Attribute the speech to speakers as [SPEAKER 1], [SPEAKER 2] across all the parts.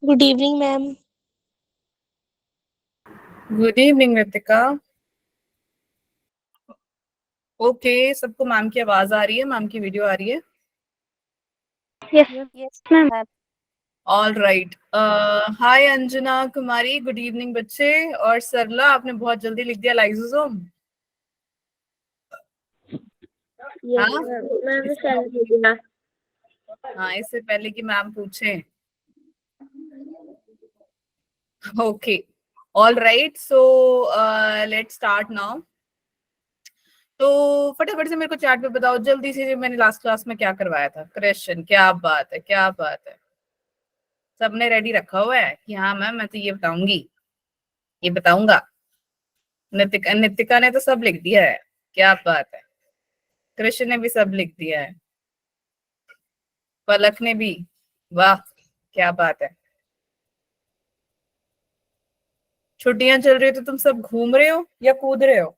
[SPEAKER 1] Good evening ma'am.
[SPEAKER 2] Good evening Ritika. Okay, सबको ma'am की आवाज आ रही है, मैम की वीडियो आ रही है।
[SPEAKER 1] Yes ma'am.
[SPEAKER 2] All right. Hi Anjana Kumari, good evening बच्चे। और सरला, आपने बहुत जल्दी लिख दिया लाइसोसोम। हाँ, हाँ, इससे पहले कि मैम पूछे। Okay, all right, so let's start now. तो फटाफट से मेरे को चैट पे बताओ जल्दी से, जो मैंने लास्ट क्लास में क्या करवाया था। क्वेश्चन, क्या बात है, क्या बात है। सबने रेडी रखा हुआ है कि हाँ मैम मैं तो ये बताऊंगी, ये बताऊंगा। नितिका नितिका ने तो सब लिख दिया है। क्या बात है। कृष्ण ने भी सब लिख दिया है। पलक ने भी। वाह, क्या बात है। छुट्टियां चल रही हो तो तुम सब घूम रहे हो या कूद रहे हो?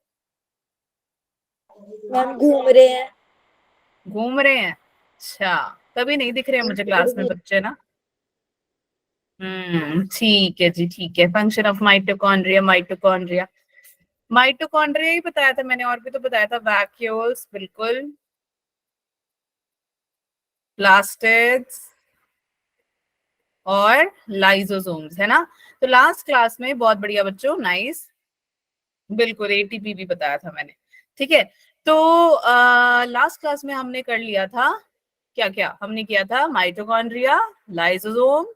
[SPEAKER 1] मैम घूम रहे हैं।
[SPEAKER 2] घूम रहे हैं, अच्छा। तभी नहीं दिख रहे मुझे क्लास में बच्चे ना। ठीक है जी, ठीक है। Function of mitochondria, mitochondria. Mitochondria ही बताया था मैंने, और भी तो बताया था। वैक्यूल्स, बिल्कुल। प्लास्टिड्स और लाइजोसोम्स, है ना। तो लास्ट क्लास में, बहुत बढ़िया बच्चों, नाइस, बिल्कुल एटीपी भी बताया था मैंने। ठीक है। तो लास्ट क्लास में हमने कर लिया था, क्या क्या हमने किया था? Mitochondria, lysosome,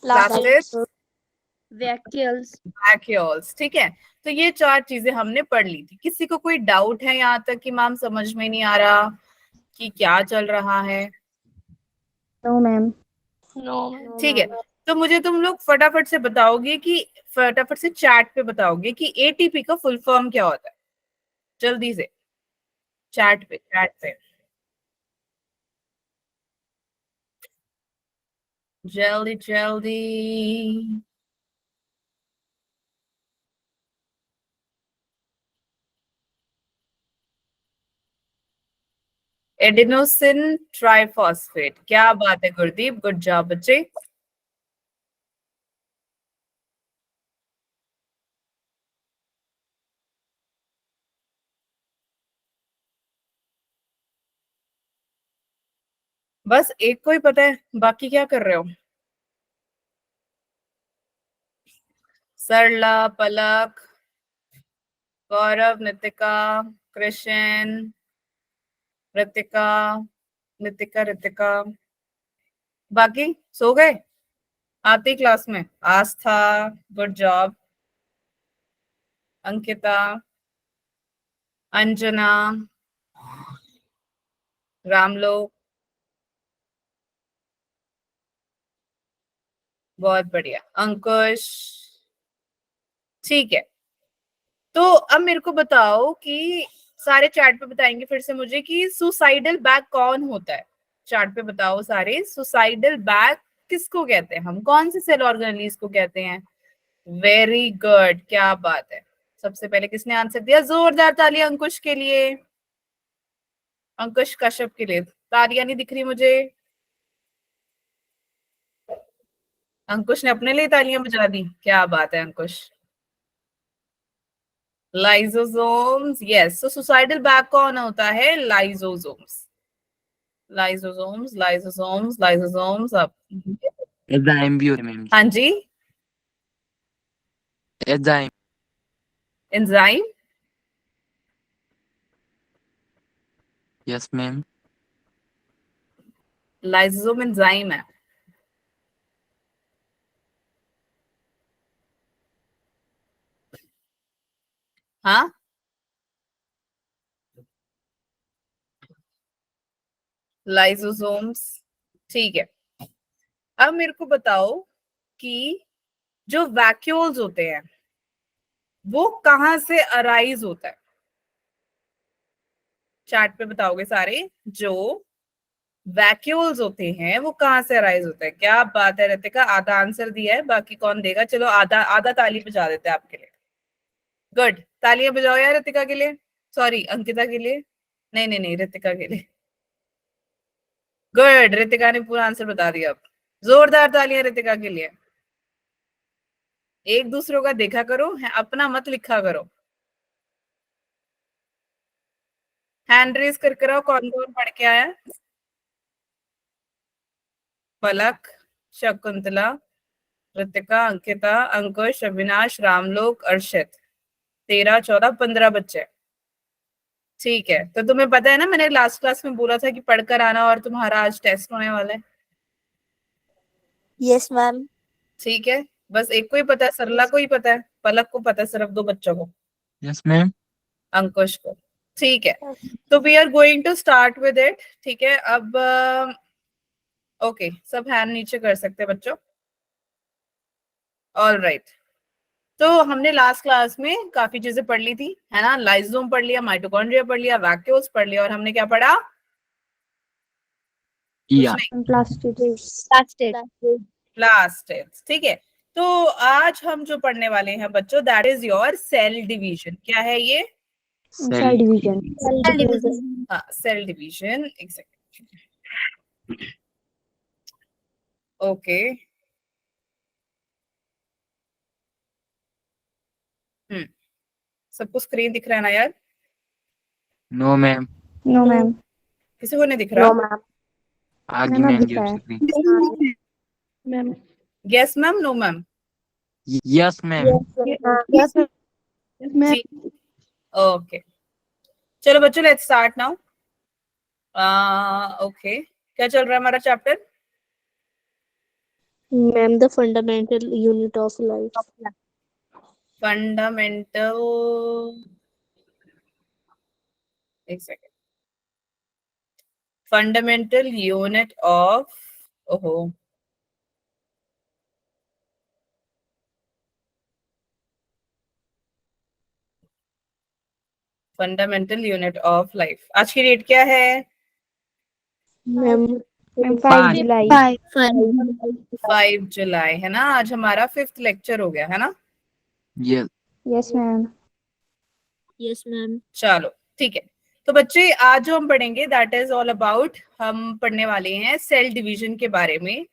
[SPEAKER 2] plastids,
[SPEAKER 1] vacuoles.
[SPEAKER 2] Vacuoles. ठीक है। तो ये चार चीजें हमने पढ़ ली थी। किसी को कोई डाउट है यहाँ तक कि मैम समझ में नहीं आ रहा कि क्या चल रहा है?
[SPEAKER 1] No ma'am. No ma'am.
[SPEAKER 2] ठीक है। तो मुझे तुम लोग फटाफट से बताओगे कि, फटाफट से चैट पे बताओगे कि एटीपी का फुल फॉर्म क्या होता है। जल्दी से चैट पे, चैट पे जल्दी जल्दी। Adenosine triphosphate. क्या बात है गुरदीप, गुड जॉब बच्चे। बस एक को ही पता है, बाकी क्या कर रहे हो? सरला, पलक, गौरव, नितिका, कृष्ण, ऋतिका, नितिका, ऋतिका, बाकी सो गए आते ही क्लास में। आस्था, गुड जॉब। अंकिता, अंजना, रामलोक, बहुत बढ़िया। अंकुश, ठीक है। तो अब मेरे को बताओ कि, सारे चैट पे बताएंगे फिर से मुझे कि सुसाइडल बैग कौन होता है। चैट पे बताओ सारे, सुसाइडल बैग किसको कहते हैं, हम कौन से सेल ऑर्गेनेलिज को कहते हैं? वेरी गुड, क्या बात है। सबसे पहले किसने आंसर दिया? जोरदार तालियां अंकुश के लिए, अंकुश कश्यप के लिए। तालियां नहीं दिख रही मुझे। अंकुश ने अपने लिए तालियां बजा दी, क्या बात है अंकुश। Lysosomes, yes. तो सुसाइडल बैग कौन होता है? Lysosomes, lysosomes, lysosomes, lysosomes. अब
[SPEAKER 3] एंजाइम भी होते हैं मैम
[SPEAKER 2] हाँ
[SPEAKER 3] जी।
[SPEAKER 2] जी,
[SPEAKER 3] enzyme.
[SPEAKER 2] Enzyme.
[SPEAKER 3] Yes ma'am.
[SPEAKER 2] Lysosome enzyme है। हाँ, लाइजोसोम्स, ठीक है। अब मेरे को बताओ कि जो वैक्यूल्स होते हैं वो कहाँ से अराइज होता है। चैट पे बताओगे सारे। जो वैक्यूल्स होते हैं वो कहाँ से अराइज होते हैं। क्या बात है रितिका, आधा आंसर दिया है, बाकी कौन देगा? चलो आधा आधा ताली बजा देते हैं आपके लिए। गुड, तालियां बजाओ यार रितिका के लिए, सॉरी अंकिता के लिए, नहीं नहीं नहीं, रितिका के लिए। गुड, रितिका ने पूरा आंसर बता दिया। अब जोरदार तालियां रितिका के लिए। एक दूसरों का देखा करो, अपना मत लिखा करो। हैंड रेज कर कराओ, कौन कौन पढ़ के आया? पलक, शकुंतला, रितिका, अंकिता, अंकुश, अविनाश, रामलोक, अर्षित। 13, 14, 15 बच्चे। ठीक है, तो तुम्हें पता है ना, मैंने लास्ट क्लास में बोला था कि पढ़कर आना और तुम्हारा आज टेस्ट होने वाला है।
[SPEAKER 1] Yes, ma'am.
[SPEAKER 2] ठीक है, बस एक को ही पता है, सरला को ही पता है, पलक को पता है, सिर्फ 2 बच्चों को,
[SPEAKER 3] Yes, ma'am.
[SPEAKER 2] अंकुश को। ठीक है, तो we are going to start with it. ठीक है, अब ओके, सब हैंड नीचे कर सकते हैं बच्चों। ऑल राइट, तो हमने लास्ट क्लास में काफी चीजें पढ़ ली थी, है ना। लाइसोम पढ़ लिया, माइटोकॉन्ड्रिया पढ़ लिया, वैक्यूल्स पढ़ लिया, और हमने क्या पढ़ा?
[SPEAKER 3] Yeah.
[SPEAKER 2] प्लास्टिड्स। ठीक है, तो आज हम जो पढ़ने वाले हैं बच्चों, that is your cell division. क्या है ये?
[SPEAKER 3] Cell
[SPEAKER 1] division.
[SPEAKER 2] हाँ, सेल डिवीजन, एग्जैक्टली। ओके, सबको स्क्रीन दिख रहा है ना यार?
[SPEAKER 3] No, ma'am.
[SPEAKER 1] No, ma'am.
[SPEAKER 2] किसी को नहीं दिख रहा?
[SPEAKER 1] ma'am.
[SPEAKER 3] आगे
[SPEAKER 1] मैम,
[SPEAKER 3] मैम
[SPEAKER 1] अब
[SPEAKER 3] जी
[SPEAKER 1] दिखा है।
[SPEAKER 3] screen.
[SPEAKER 1] Ma'am.
[SPEAKER 2] Yes ma'am, no ma'am?
[SPEAKER 3] Yes, ma'am.
[SPEAKER 1] Yes, ma'am.
[SPEAKER 2] Okay, चलो बच्चों, लेट्स स्टार्ट नाउ। ओके, क्या चल रहा है हमारा chapter?
[SPEAKER 1] Ma'am, the fundamental unit of life.
[SPEAKER 2] Fundamental, एक सेकेंड, फंडामेंटल यूनिट ऑफ, ओहो, फंडामेंटल यूनिट ऑफ लाइफ। आज की डेट क्या है?
[SPEAKER 1] Ma'am, 5
[SPEAKER 3] Five.
[SPEAKER 1] July.
[SPEAKER 2] 5 जुलाई, है ना। आज हमारा 5th लेक्चर हो गया, है ना।
[SPEAKER 3] Yes.
[SPEAKER 1] Yes, ma'am. Yes, ma'am.
[SPEAKER 2] चलो ठीक है, तो बच्चे आज जो हम पढ़ेंगे दैट इज ऑल अबाउट, हम पढ़ने वाले हैं सेल डिवीजन के बारे में।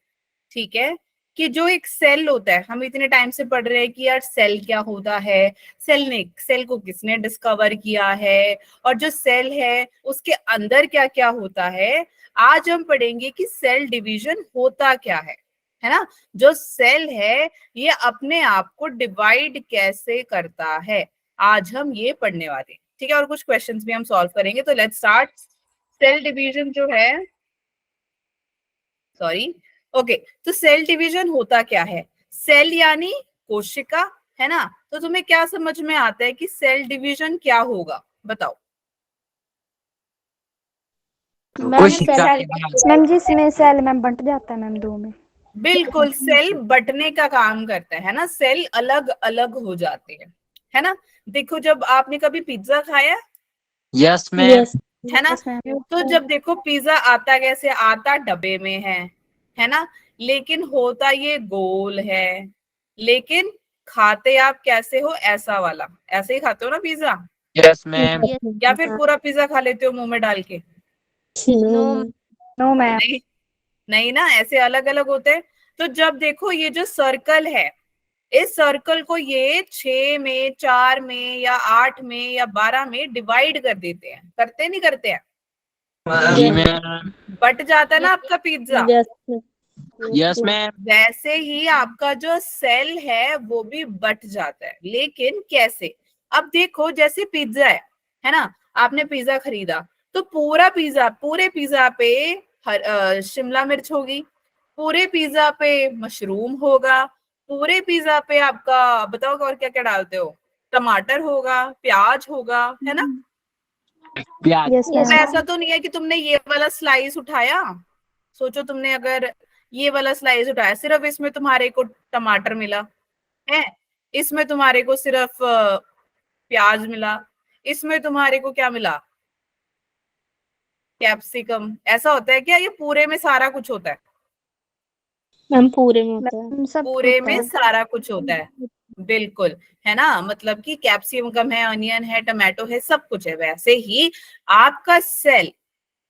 [SPEAKER 2] ठीक है, कि जो एक सेल होता है, हम इतने टाइम से पढ़ रहे हैं कि यार सेल क्या होता है, सेल को किसने डिस्कवर किया है, और जो सेल है उसके अंदर क्या क्या होता है। आज हम पढ़ेंगे कि सेल डिवीजन होता क्या है ना। जो सेल है ये अपने आप को डिवाइड कैसे करता है, आज हम ये पढ़ने वाले हैं। ठीक है, और कुछ क्वेश्चंस भी हम सॉल्व करेंगे। तो लेट्स स्टार्ट। सेल डिवीजन जो है, सॉरी, ओके, तो सेल डिवीजन होता क्या है? सेल यानी कोशिका, है ना। तो तुम्हें क्या समझ में आता है कि सेल डिवीजन क्या होगा, बताओ।
[SPEAKER 3] तो
[SPEAKER 1] मैम,
[SPEAKER 3] कोशिका
[SPEAKER 1] सेल,
[SPEAKER 3] के बाद
[SPEAKER 1] मैम जिसमें सेल मैम बंट जाता है मैम 2 में।
[SPEAKER 2] बिल्कुल, सेल बंटने का काम करता है ना, सेल अलग अलग हो जाते हैं, है ना। देखो, जब आपने कभी पिज्जा खाया,
[SPEAKER 3] Yes, ma'am.
[SPEAKER 2] है ना,
[SPEAKER 1] Yes, ma'am.
[SPEAKER 2] तो जब देखो पिज्जा आता कैसे, आता डब्बे में है ना, लेकिन होता ये गोल है। लेकिन खाते आप कैसे हो? ऐसा वाला, ऐसे ही खाते हो ना पिज्जा,
[SPEAKER 3] Yes, ma'am.
[SPEAKER 2] या फिर पूरा पिज्जा खा लेते हो मुंह में डाल के?
[SPEAKER 1] No, ma'am.
[SPEAKER 2] नहीं, नहीं ना, ऐसे अलग अलग होते हैं। तो जब देखो ये जो सर्कल है, इस सर्कल को ये 6 में, 4 में, या 8 में, या 12 में डिवाइड कर देते हैं, करते नहीं करते हैं?
[SPEAKER 3] जी मैम.
[SPEAKER 2] बट जाता है ना आपका पिज्जा।
[SPEAKER 3] Yes, ma'am.
[SPEAKER 2] वैसे ही आपका जो सेल है वो भी बट जाता है, लेकिन कैसे? अब देखो, जैसे पिज्जा है ना, आपने पिज्जा खरीदा, तो पूरे पिज्जा पे शिमला मिर्च होगी, पूरे पिज्जा पे मशरूम होगा, पूरे पिज्जा पे आपका, बताओ और क्या क्या डालते हो, टमाटर होगा, प्याज होगा, है ना।
[SPEAKER 3] प्याज.
[SPEAKER 1] Yes,
[SPEAKER 2] तो
[SPEAKER 1] ma'am.
[SPEAKER 2] ऐसा तो नहीं है कि तुमने ये वाला स्लाइस उठाया, सोचो तुमने अगर ये वाला स्लाइस उठाया, सिर्फ इसमें तुम्हारे को टमाटर मिला है, इसमें तुम्हारे को सिर्फ प्याज मिला, इसमें तुम्हारे को क्या मिला? कैप्सिकम। ऐसा होता है क्या? ये पूरे में सारा कुछ होता है?
[SPEAKER 1] मैम पूरे में होता है। सब
[SPEAKER 2] पूरे
[SPEAKER 1] होता
[SPEAKER 2] में
[SPEAKER 1] है।
[SPEAKER 2] सारा कुछ होता है, बिल्कुल, है ना। मतलब कि कैप्सिकम है, अनियन है, टमाटो है, सब कुछ है। वैसे ही आपका सेल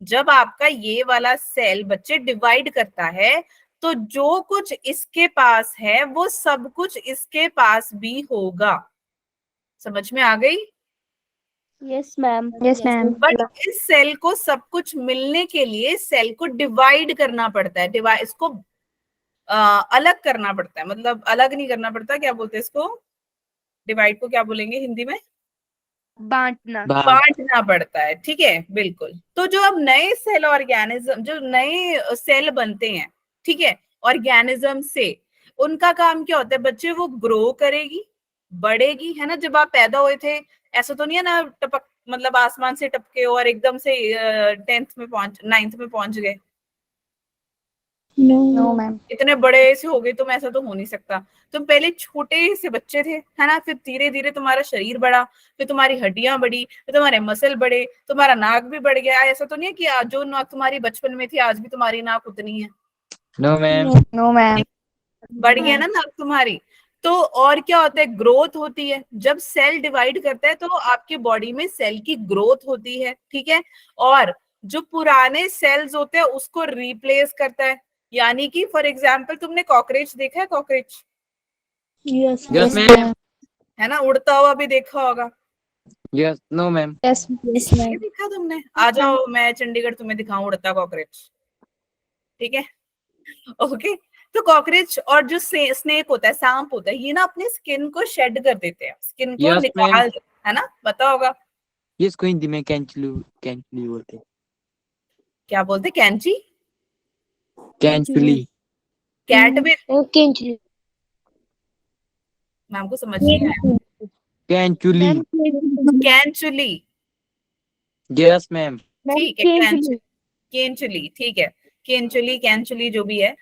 [SPEAKER 2] जब आपका ये वाला सेल बच्चे डिवाइड करता है तो जो कुछ इसके पास है वो सब कुछ इसके पास भी होगा। समझ में आ गई?
[SPEAKER 1] Yes ma'am. Yes ma'am.
[SPEAKER 2] But इस सेल को सब कुछ मिलने के लिए सेल को डिवाइड करना पड़ता है, डिवाइड इसको अलग करना पड़ता है, मतलब अलग नहीं करना पड़ता, क्या बोलते हैं इसको, डिवाइड को क्या बोलेंगे हिंदी में?
[SPEAKER 1] बांटना।
[SPEAKER 3] बांट
[SPEAKER 2] बांटना पड़ता है, ठीक है, बिल्कुल। तो जो अब नए सेल ऑर्गेनिज्म, जो नए सेल बनते हैं, ठीक है, ऑर्गेनिज्म से, उनका काम क्या होता है बच्चे? वो ग्रो करेगी, बढ़ेगी, है ना। जब आप पैदा हुए थे ऐसा तो नहीं है ना टपक, मतलब आसमान से टपके और एकदम से 10th में पहुंच 9th में पहुंच गए।
[SPEAKER 1] No ma'am.
[SPEAKER 2] इतने बड़े से हो गए तुम, ऐसा तो हो नहीं सकता। तुम पहले छोटे से बच्चे थे, है ना, फिर धीरे धीरे तुम्हारा शरीर बढ़ा, फिर तुम्हारी हड्डियां बढ़ी, फिर तुम्हारे मसल बढ़े, तुम्हारा नाक भी बढ़ गया। ऐसा तो नहीं है कि जो नाक तुम्हारी बचपन में थी आज भी तुम्हारी नाक उतनी है।
[SPEAKER 3] No ma'am.
[SPEAKER 1] No ma'am.
[SPEAKER 2] बढ़ गया ना नाक तुम्हारी। तो और क्या होता है? ग्रोथ होती है। जब सेल डिवाइड करता है तो आपके बॉडी में सेल की ग्रोथ होती है, ठीक है। और जो पुराने सेल्स होते हैं उसको रिप्लेस करता है। यानी कि फॉर एग्जाम्पल तुमने कॉकरोच देखा है? Cockroach,
[SPEAKER 1] yes
[SPEAKER 3] yes ma'am.
[SPEAKER 2] है ना, उड़ता हुआ भी देखा होगा।
[SPEAKER 3] Yes no ma'am.
[SPEAKER 1] Yes yes
[SPEAKER 2] ये देखा तुमने? आ जाओ, मैं चंडीगढ़ तुम्हें दिखाऊं उड़ता कॉकरोच, ठीक है। ओके। तो कॉकरोच और जो स्नेक होता है, सांप होता है, ये ना अपनी स्किन को शेड कर देते हैं, स्किन को
[SPEAKER 3] यस मैम।
[SPEAKER 2] निकाल, है ना, पता होगा।
[SPEAKER 3] ये इसको हिंदी में कैंचलू कैंचली बोलते हैं।
[SPEAKER 2] क्या बोलते? कैंची?
[SPEAKER 3] कैंचुली।
[SPEAKER 2] कैट भी?
[SPEAKER 1] कैंची।
[SPEAKER 2] मैम को समझ नहीं आया।
[SPEAKER 3] कैंचुली।
[SPEAKER 2] Kainchuli,
[SPEAKER 3] yes ma'am.
[SPEAKER 2] ठीक है, कैंचुली, केंचुली, ठीक है। केंचुली, कैंचुली जो भी है,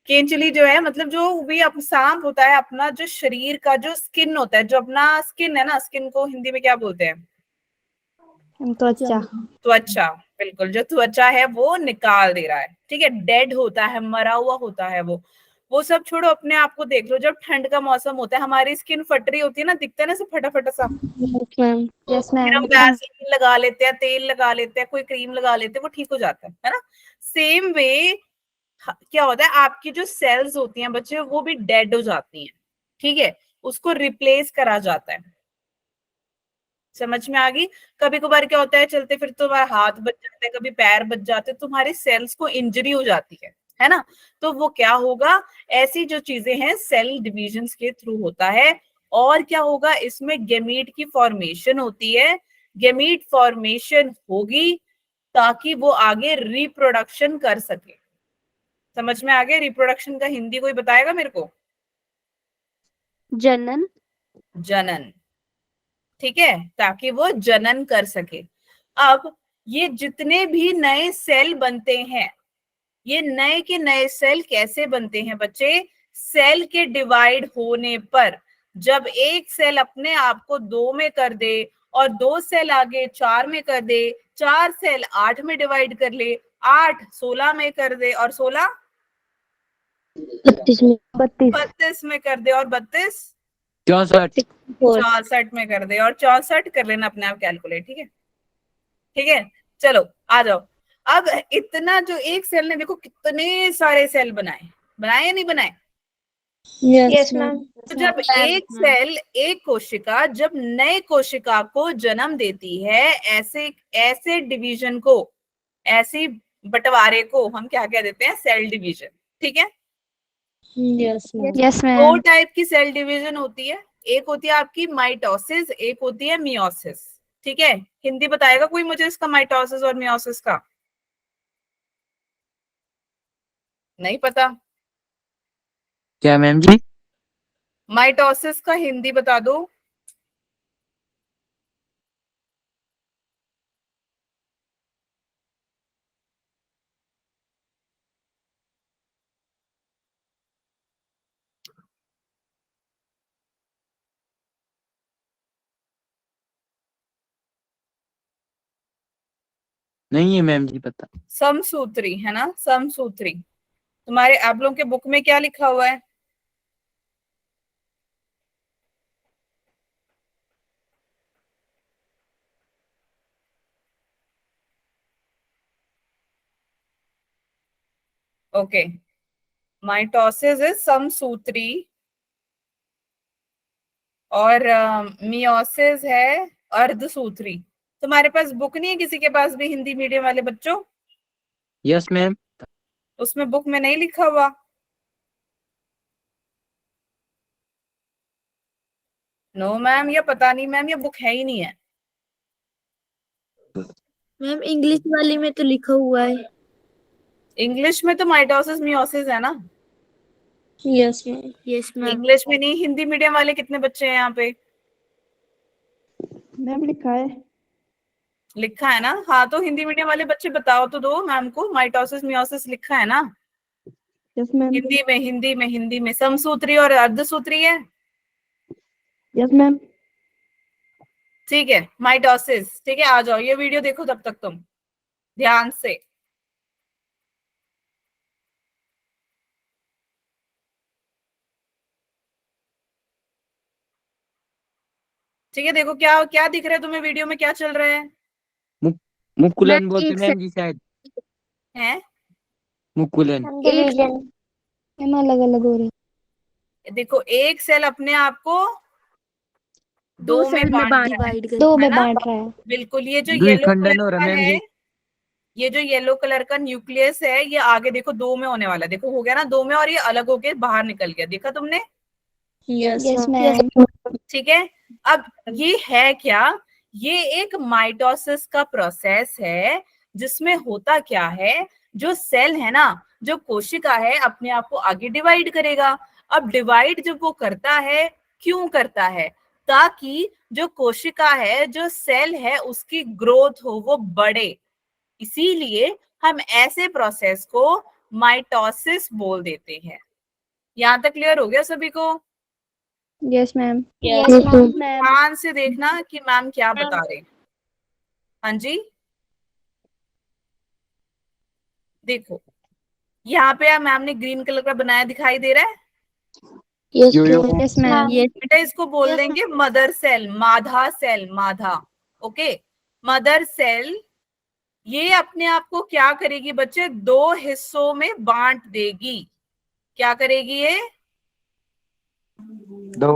[SPEAKER 2] केंचुली जो है मतलब जो भी सांप होता है, अपना जो शरीर का जो स्किन होता है, जो अपना स्किन है ना, स्किन को हिंदी में क्या बोलते हैं?
[SPEAKER 1] त्वचा।
[SPEAKER 2] त्वचा, बिल्कुल। जो त्वचा है वो निकाल दे रहा है, ठीक है। डेड होता है, मरा हुआ होता है वो सब छोड़ो, अपने आप को देख लो। जब ठंड का मौसम होता है हमारी स्किन फट रही होती है ना, दिखता है ना, सब फटा फटा सा,
[SPEAKER 1] यस मैम। यस
[SPEAKER 2] फिर हम
[SPEAKER 1] मैम।
[SPEAKER 2] वैसलीन लगा लेते हैं, तेल लगा लेते हैं, कोई क्रीम लगा लेते हैं, वो ठीक हो जाता है ना। सेम वे क्या होता है, आपकी जो सेल्स होती हैं बच्चे, वो भी डेड हो जाती हैं, ठीक है, उसको रिप्लेस करा जाता है। समझ में आ गई? कभी कभार क्या होता है, चलते फिर तुम्हारा हाथ बच जाता है, कभी पैर बच जाते हैं, तुम्हारे सेल्स को इंजरी हो जाती है ना। तो वो क्या होगा, ऐसी जो चीजें हैं सेल डिविजन्स के थ्रू होता है। और क्या होगा, इसमें गेमीट की फॉर्मेशन होती है। गेमीट फॉर्मेशन होगी ताकि वो आगे रिप्रोडक्शन कर सके। समझ में आ गया? रिप्रोडक्शन का हिंदी कोई बताएगा मेरे को?
[SPEAKER 1] जनन।
[SPEAKER 2] जनन, ठीक है, ताकि वो जनन कर सके। अब ये जितने भी नए सेल बनते हैं, ये नए के नए सेल कैसे बनते हैं बच्चे? सेल के डिवाइड होने पर, जब एक सेल अपने आप को 2 में कर दे और 2 सेल आगे 4 में कर दे, 4 सेल 8 में डिवाइड कर ले, 8 16 में कर दे और 16
[SPEAKER 1] 32 में।
[SPEAKER 2] 32 में कर दे और 32
[SPEAKER 3] 64।
[SPEAKER 2] 64 में कर दे और 64 कर लेना अपने आप कैलकुलेट, ठीक है, ठीक है। चलो आ जाओ। अब इतना जो एक सेल ने, देखो कितने सारे सेल बनाए, बनाए या नहीं बनाए?
[SPEAKER 1] Yes ma'am.
[SPEAKER 2] तो जब एक सेल, एक कोशिका जब नए कोशिका को जन्म देती है, ऐसे ऐसे डिवीजन को, ऐसे बंटवारे को हम क्या कह देते हैं? सेल डिवीजन, ठीक है।
[SPEAKER 1] Yes ma'am. यस
[SPEAKER 2] दो
[SPEAKER 1] मैम।
[SPEAKER 2] टाइप की सेल डिवीजन होती है, एक होती है आपकी माइटोसिस, एक होती है मियोसिस, ठीक है। हिंदी बताएगा कोई मुझे इसका, माइटोसिस और मियोसिस का? नहीं पता?
[SPEAKER 3] क्या मैम जी?
[SPEAKER 2] माइटोसिस का हिंदी बता दो।
[SPEAKER 3] नहीं है मैम जी पता।
[SPEAKER 2] समसूत्री, है ना, समसूत्री। तुम्हारे आप लोगों के बुक में क्या लिखा हुआ है? ओके, माइटोसिस इज समसूत्री और मियोसिस है अर्धसूत्री। तुम्हारे पास बुक नहीं है किसी के पास भी, हिंदी मीडियम वाले बच्चों?
[SPEAKER 3] Yes ma'am.
[SPEAKER 2] उसमें बुक में नहीं लिखा हुआ? नो मैम, या पता नहीं मैम, ये बुक है ही नहीं है।
[SPEAKER 1] मैम इंग्लिश वाली में तो लिखा हुआ है।
[SPEAKER 2] इंग्लिश में तो माइटोसिस मियोसिस है ना?
[SPEAKER 1] Yes ma'am. Yes ma'am.
[SPEAKER 2] English में नहीं। हिंदी मीडियम वाले कितने बच्चे हैं यहाँ पे?
[SPEAKER 1] मैम लिखा है।
[SPEAKER 2] लिखा है ना? हाँ, तो हिंदी मीडियम वाले बच्चे बताओ तो दो मैम को, माइटोसिस मियोसिस लिखा है ना?
[SPEAKER 1] Yes ma'am.
[SPEAKER 2] हिंदी में समसूत्री और अर्धसूत्री है।
[SPEAKER 1] Yes ma'am.
[SPEAKER 2] ठीक है, माइटोसिस। ठीक है, आ जाओ, ये वीडियो देखो तब तक तुम ध्यान से। ठीक है, देखो क्या क्या दिख रहा है तुम्हें वीडियो में, क्या चल रहा है?
[SPEAKER 3] मुकुलन बोलते मैम जी शायद।
[SPEAKER 2] हैं?
[SPEAKER 3] मुकुलन।
[SPEAKER 1] डिवीजन मैम अलग अलग हो रहे हैं।
[SPEAKER 2] देखो, एक सेल अपने आप को दो में बांट रहा है,
[SPEAKER 1] डिवाइड कर दो
[SPEAKER 2] है
[SPEAKER 1] में
[SPEAKER 2] ना?
[SPEAKER 1] बांट रहा है।
[SPEAKER 2] बिल्कुल। ये जो येलो
[SPEAKER 3] द्विखंडन
[SPEAKER 2] कलर
[SPEAKER 3] हो रहा
[SPEAKER 2] का
[SPEAKER 3] मैम
[SPEAKER 2] है,
[SPEAKER 3] जी।
[SPEAKER 2] ये जो येलो कलर का न्यूक्लियस है, ये आगे देखो दो में होने वाला है। देखो हो गया ना दो में, और ये अलग होके बाहर निकल गया, देखा तुमने?
[SPEAKER 1] Yes ma'am.
[SPEAKER 2] ठीक है। अब ये है क्या? ये एक माइटोसिस का प्रोसेस है, जिसमें होता क्या है, जो सेल है ना, जो कोशिका है, अपने आप को आगे डिवाइड करेगा। अब डिवाइड जब वो करता है, क्यों करता है? ताकि जो कोशिका है, जो सेल है, उसकी ग्रोथ हो, वो बढ़े। इसीलिए हम ऐसे प्रोसेस को माइटोसिस बोल देते हैं। यहां तक क्लियर हो गया सभी को?
[SPEAKER 1] Yes ma'am.
[SPEAKER 2] ध्यान से देखना कि मैम क्या बता रहे हैं। हाँ जी, देखो यहाँ पे मैम ने ग्रीन कलर का बनाया, दिखाई दे रहा है?
[SPEAKER 1] Yes ma'am.
[SPEAKER 2] बेटा इसको बोल देंगे mother cell, Madha cell, Madha. Okay, mother cell ये अपने आप को क्या करेगी बच्चे? दो हिस्सों में बांट देगी। क्या करेगी ये?
[SPEAKER 1] दो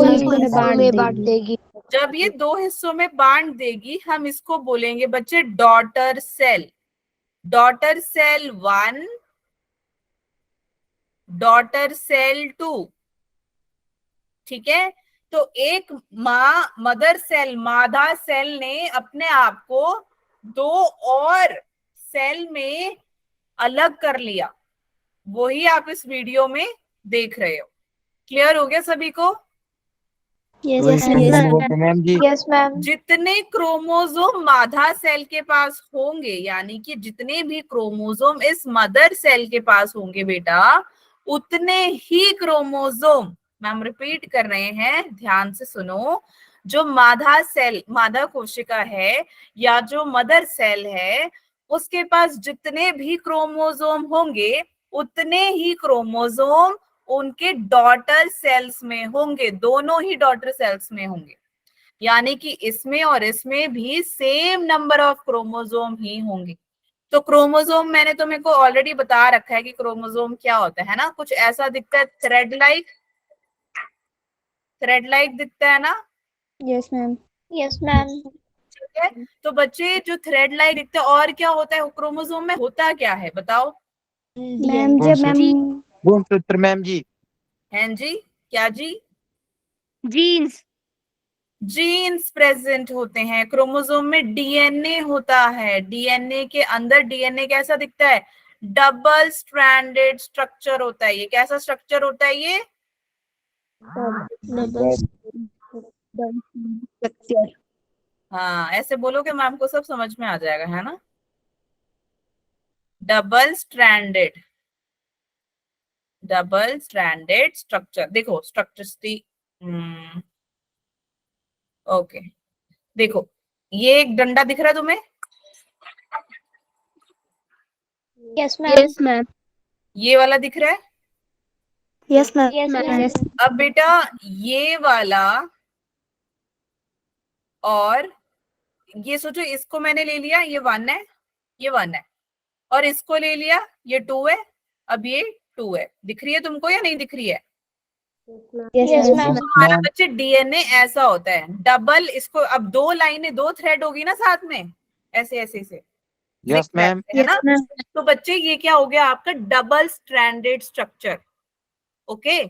[SPEAKER 1] हिस्सों में बांट देगी।
[SPEAKER 2] जब ये दो हिस्सों में बांट देगी, हम इसको बोलेंगे बच्चे daughter cell. Daughter cell 1, daughter cell 2। ठीक है, तो एक मदर सेल, मादा सेल ने अपने आप को दो और सेल में अलग कर लिया। वही आप इस वीडियो में देख रहे हो। क्लियर हो गया सभी को?
[SPEAKER 3] द्विखंडन बोलते मैम जी।
[SPEAKER 1] Yes ma'am.
[SPEAKER 2] जितने क्रोमोसोम मादा सेल के पास होंगे, यानी कि जितने भी क्रोमोसोम इस मदर सेल के पास होंगे बेटा, उतने ही क्रोमोसोम, मैम रिपीट कर रहे हैं, ध्यान से सुनो, जो मादा सेल, मादा कोशिका है, या जो मदर सेल है, उसके पास जितने भी क्रोमोसोम होंगे, उतने ही क्रोमोसोम उनके डॉटर सेल्स में होंगे। दोनों ही डॉटर सेल्स में होंगे, यानी कि इसमें और इसमें भी सेम नंबर ऑफ क्रोमोसोम ही होंगे। तो क्रोमोसोम मैंने तुम्हें को ऑलरेडी बता रखा है कि क्रोमोसोम क्या होता है ना? कुछ ऐसा दिखता है, थ्रेड लाइक, थ्रेड लाइक दिखता है ना?
[SPEAKER 1] Yes ma'am. Yes ma'am.
[SPEAKER 2] ठीक है, तो बच्चे जो थ्रेड लाइक दिखता है, और क्या होता है क्रोमोसोम में? होता क्या है बताओ?
[SPEAKER 1] मैम जब मैम
[SPEAKER 3] गुणसूत्र मैम जी।
[SPEAKER 2] हैं जी, क्या जी?
[SPEAKER 1] जीन्स।
[SPEAKER 2] जीन्स प्रेजेंट होते हैं क्रोमोसोम में। डीएनए होता है, डीएनए के अंदर डीएनए कैसा दिखता है? डबल स्ट्रैंडेड स्ट्रक्चर होता है। ये कैसा स्ट्रक्चर होता है ये? हाँ, ऐसे बोलोगे मैम को सब समझ में आ जाएगा, है ना? Double stranded, double stranded structure. देखो स्ट्रक्चर, ओके, देखो ये एक डंडा दिख रहा है तुम्हें?
[SPEAKER 1] Yes ma'am.
[SPEAKER 2] ये वाला दिख रहा है?
[SPEAKER 1] Yes ma'am.
[SPEAKER 2] अब बेटा ये वाला, और ये सोचो, इसको मैंने ले लिया, ये 1 है, ये 1 है, और इसको ले लिया, ये 2 है। अब ये 2 है, दिख रही है तुमको या नहीं दिख रही है?
[SPEAKER 1] Yes ma'am.
[SPEAKER 2] हमारा बच्चे डीएनए ऐसा होता है, डबल, इसको अब 2 लाइनें 2 थ्रेड होगी ना साथ में, ऐसे ऐसे ऐसे
[SPEAKER 3] यस
[SPEAKER 2] zigzag
[SPEAKER 3] मैम।
[SPEAKER 2] से, है ना? तो बच्चे ये क्या हो गया आपका double stranded structure. Okay,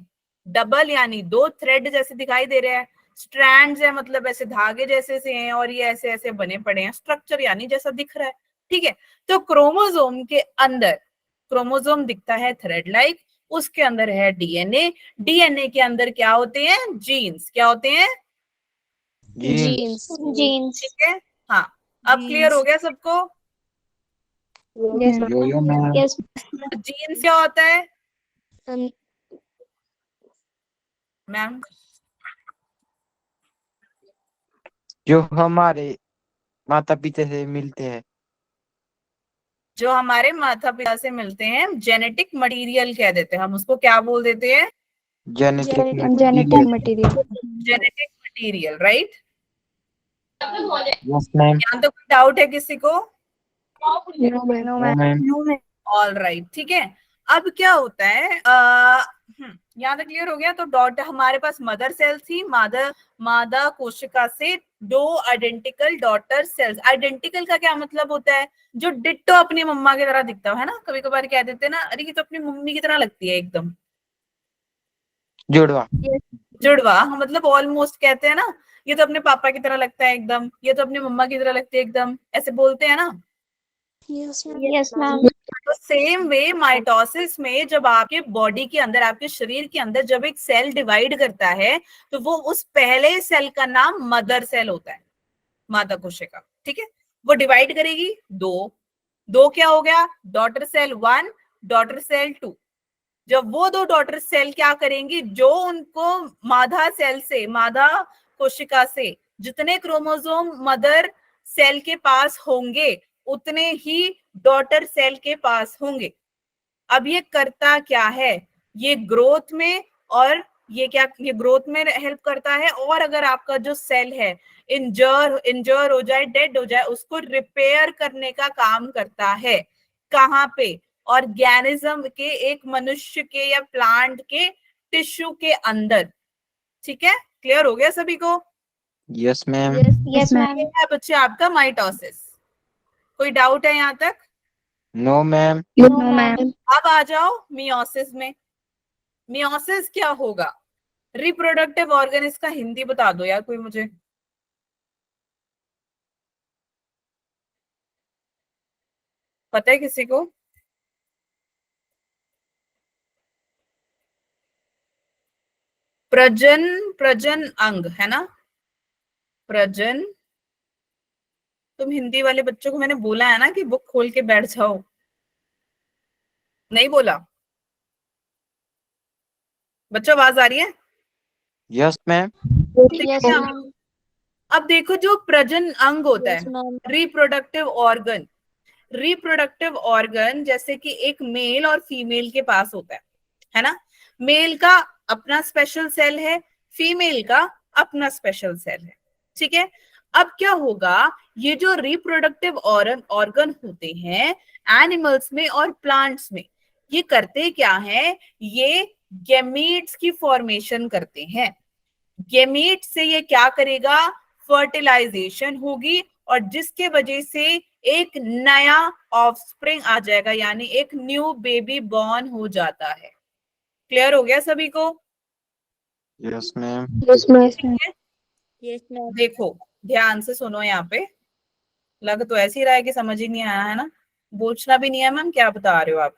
[SPEAKER 2] double यानी 2 थ्रेड जैसे दिखाई दे रहे हैं, स्ट्रैंड्स है मतलब ऐसे धागे जैसे से हैं, और ये ऐसे ऐसे बने पड़े हैं, स्ट्रक्चर यानी जैसा दिख रहा है। ठीक है, तो क्रोमोसोम के अंदर, क्रोमोसोम दिखता है थ्रेड लाइक, उसके अंदर है डीएनए, डीएनए के अंदर क्या होते हैं? जीन्स। क्या होते हैं?
[SPEAKER 3] जीन्स।
[SPEAKER 1] जीन्स।
[SPEAKER 2] ठीक है, हाँ, अब क्लियर हो गया सबको?
[SPEAKER 1] यस
[SPEAKER 3] यो यो मैम।
[SPEAKER 1] यस
[SPEAKER 2] जीन्स क्या होता है मैम?
[SPEAKER 3] जो हमारे माता पिता से मिलते हैं।
[SPEAKER 2] जो हमारे माता पिता से मिलते हैं, जेनेटिक मटेरियल कह देते हैं हम उसको, क्या बोल देते हैं?
[SPEAKER 3] Genetic
[SPEAKER 1] genetic
[SPEAKER 3] material.
[SPEAKER 1] Material.
[SPEAKER 2] Genetic material, right?
[SPEAKER 3] Yes ma'am.
[SPEAKER 2] यहाँ तो कोई डाउट है किसी को?
[SPEAKER 1] No
[SPEAKER 3] no
[SPEAKER 1] ma'am.
[SPEAKER 3] Ma'am.
[SPEAKER 2] All right, ठीक है। अब क्या होता है, यहाँ तक क्लियर हो गया? तो डॉटर, हमारे पास मदर सेल थी, मादा कोशिका से 2 आइडेंटिकल डॉटर सेल्स। आइडेंटिकल का क्या मतलब होता है? जो डिट्टो अपनी मम्मा की तरह दिखता है ना, कभी कभार कह देते हैं ना, अरे ये तो अपनी मम्मी की तरह लगती है एकदम।
[SPEAKER 3] जुड़वा।
[SPEAKER 2] जुड़वा, हाँ, मतलब ऑलमोस्ट कहते हैं ना, ये तो अपने पापा की तरह लगता है एकदम, ये तो अपनी मम्मा की तरह लगती है एकदम, ऐसे बोलते हैं ना।
[SPEAKER 1] Yes ma'am.
[SPEAKER 2] तो सेम वे माइटोसिस में जब आपके बॉडी के अंदर, आपके शरीर के अंदर जब एक सेल डिवाइड करता है, तो वो उस पहले सेल का नाम मदर सेल होता है, माता कोशिका। ठीक है, वो डिवाइड करेगी दो क्या हो गया? Daughter cell 1, daughter cell 2। जब वो 2 डॉटर सेल क्या करेंगी, जो उनको मादा सेल से, मादा कोशिका से जितने क्रोमोसोम मदर सेल के पास होंगे, उतने ही डॉटर सेल के पास होंगे। अब ये करता क्या है? ये ग्रोथ में, और ये ग्रोथ में हेल्प करता है, और अगर आपका जो सेल है इंजर हो जाए, डेड हो जाए, उसको रिपेयर करने का काम करता है। कहाँ पे? ऑर्गेनिज्म के, एक मनुष्य के या प्लांट के टिश्यू के अंदर। ठीक है, क्लियर हो गया सभी को?
[SPEAKER 3] Yes ma'am.
[SPEAKER 1] Yes ma'am.
[SPEAKER 2] ये है बच्चे आपका माइटोसिस। कोई डाउट है यहाँ तक?
[SPEAKER 3] No ma'am.
[SPEAKER 1] No ma'am.
[SPEAKER 2] अब आ जाओ मियोसिस में। मियोसिस क्या होगा? रिप्रोडक्टिव ऑर्गन, इसका हिंदी बता दो यार कोई मुझे। पता है किसी को? प्रजन अंग है ना, प्रजन। तुम हिंदी वाले बच्चों को मैंने बोला है ना कि बुक खोल के बैठ जाओ, नहीं बोला? बच्चों आवाज आ रही है?
[SPEAKER 3] Yes ma'am.
[SPEAKER 1] Yes ma'am.
[SPEAKER 2] अब देखो, जो प्रजन अंग होता
[SPEAKER 1] यस
[SPEAKER 2] है,
[SPEAKER 1] ma'am.
[SPEAKER 2] Reproductive organ, reproductive organ जैसे कि एक मेल और फीमेल के पास होता है ना? मेल का अपना स्पेशल सेल है, फीमेल का अपना स्पेशल सेल है। ठीक है, अब क्या होगा, ये जो रिप्रोडक्टिव ऑर्गन होते हैं एनिमल्स में और प्लांट्स में, ये करते क्या है? ये गैमीट्स की फॉर्मेशन करते हैं। गैमीट से ये क्या करेगा? फर्टिलाइजेशन होगी, और जिसके वजह से एक नया ऑफस्प्रिंग आ जाएगा, यानी एक न्यू बेबी बॉर्न हो जाता है। क्लियर हो गया सभी को?
[SPEAKER 3] Yes ma'am.
[SPEAKER 1] Yes ma'am.
[SPEAKER 2] Yes ma'am. देखो ध्यान से सुनो, यहाँ पे लग तो ऐसे ही रहा है कि समझ ही नहीं आया है ना, पूछना भी नहीं है मैम क्या बता रहे हो आप।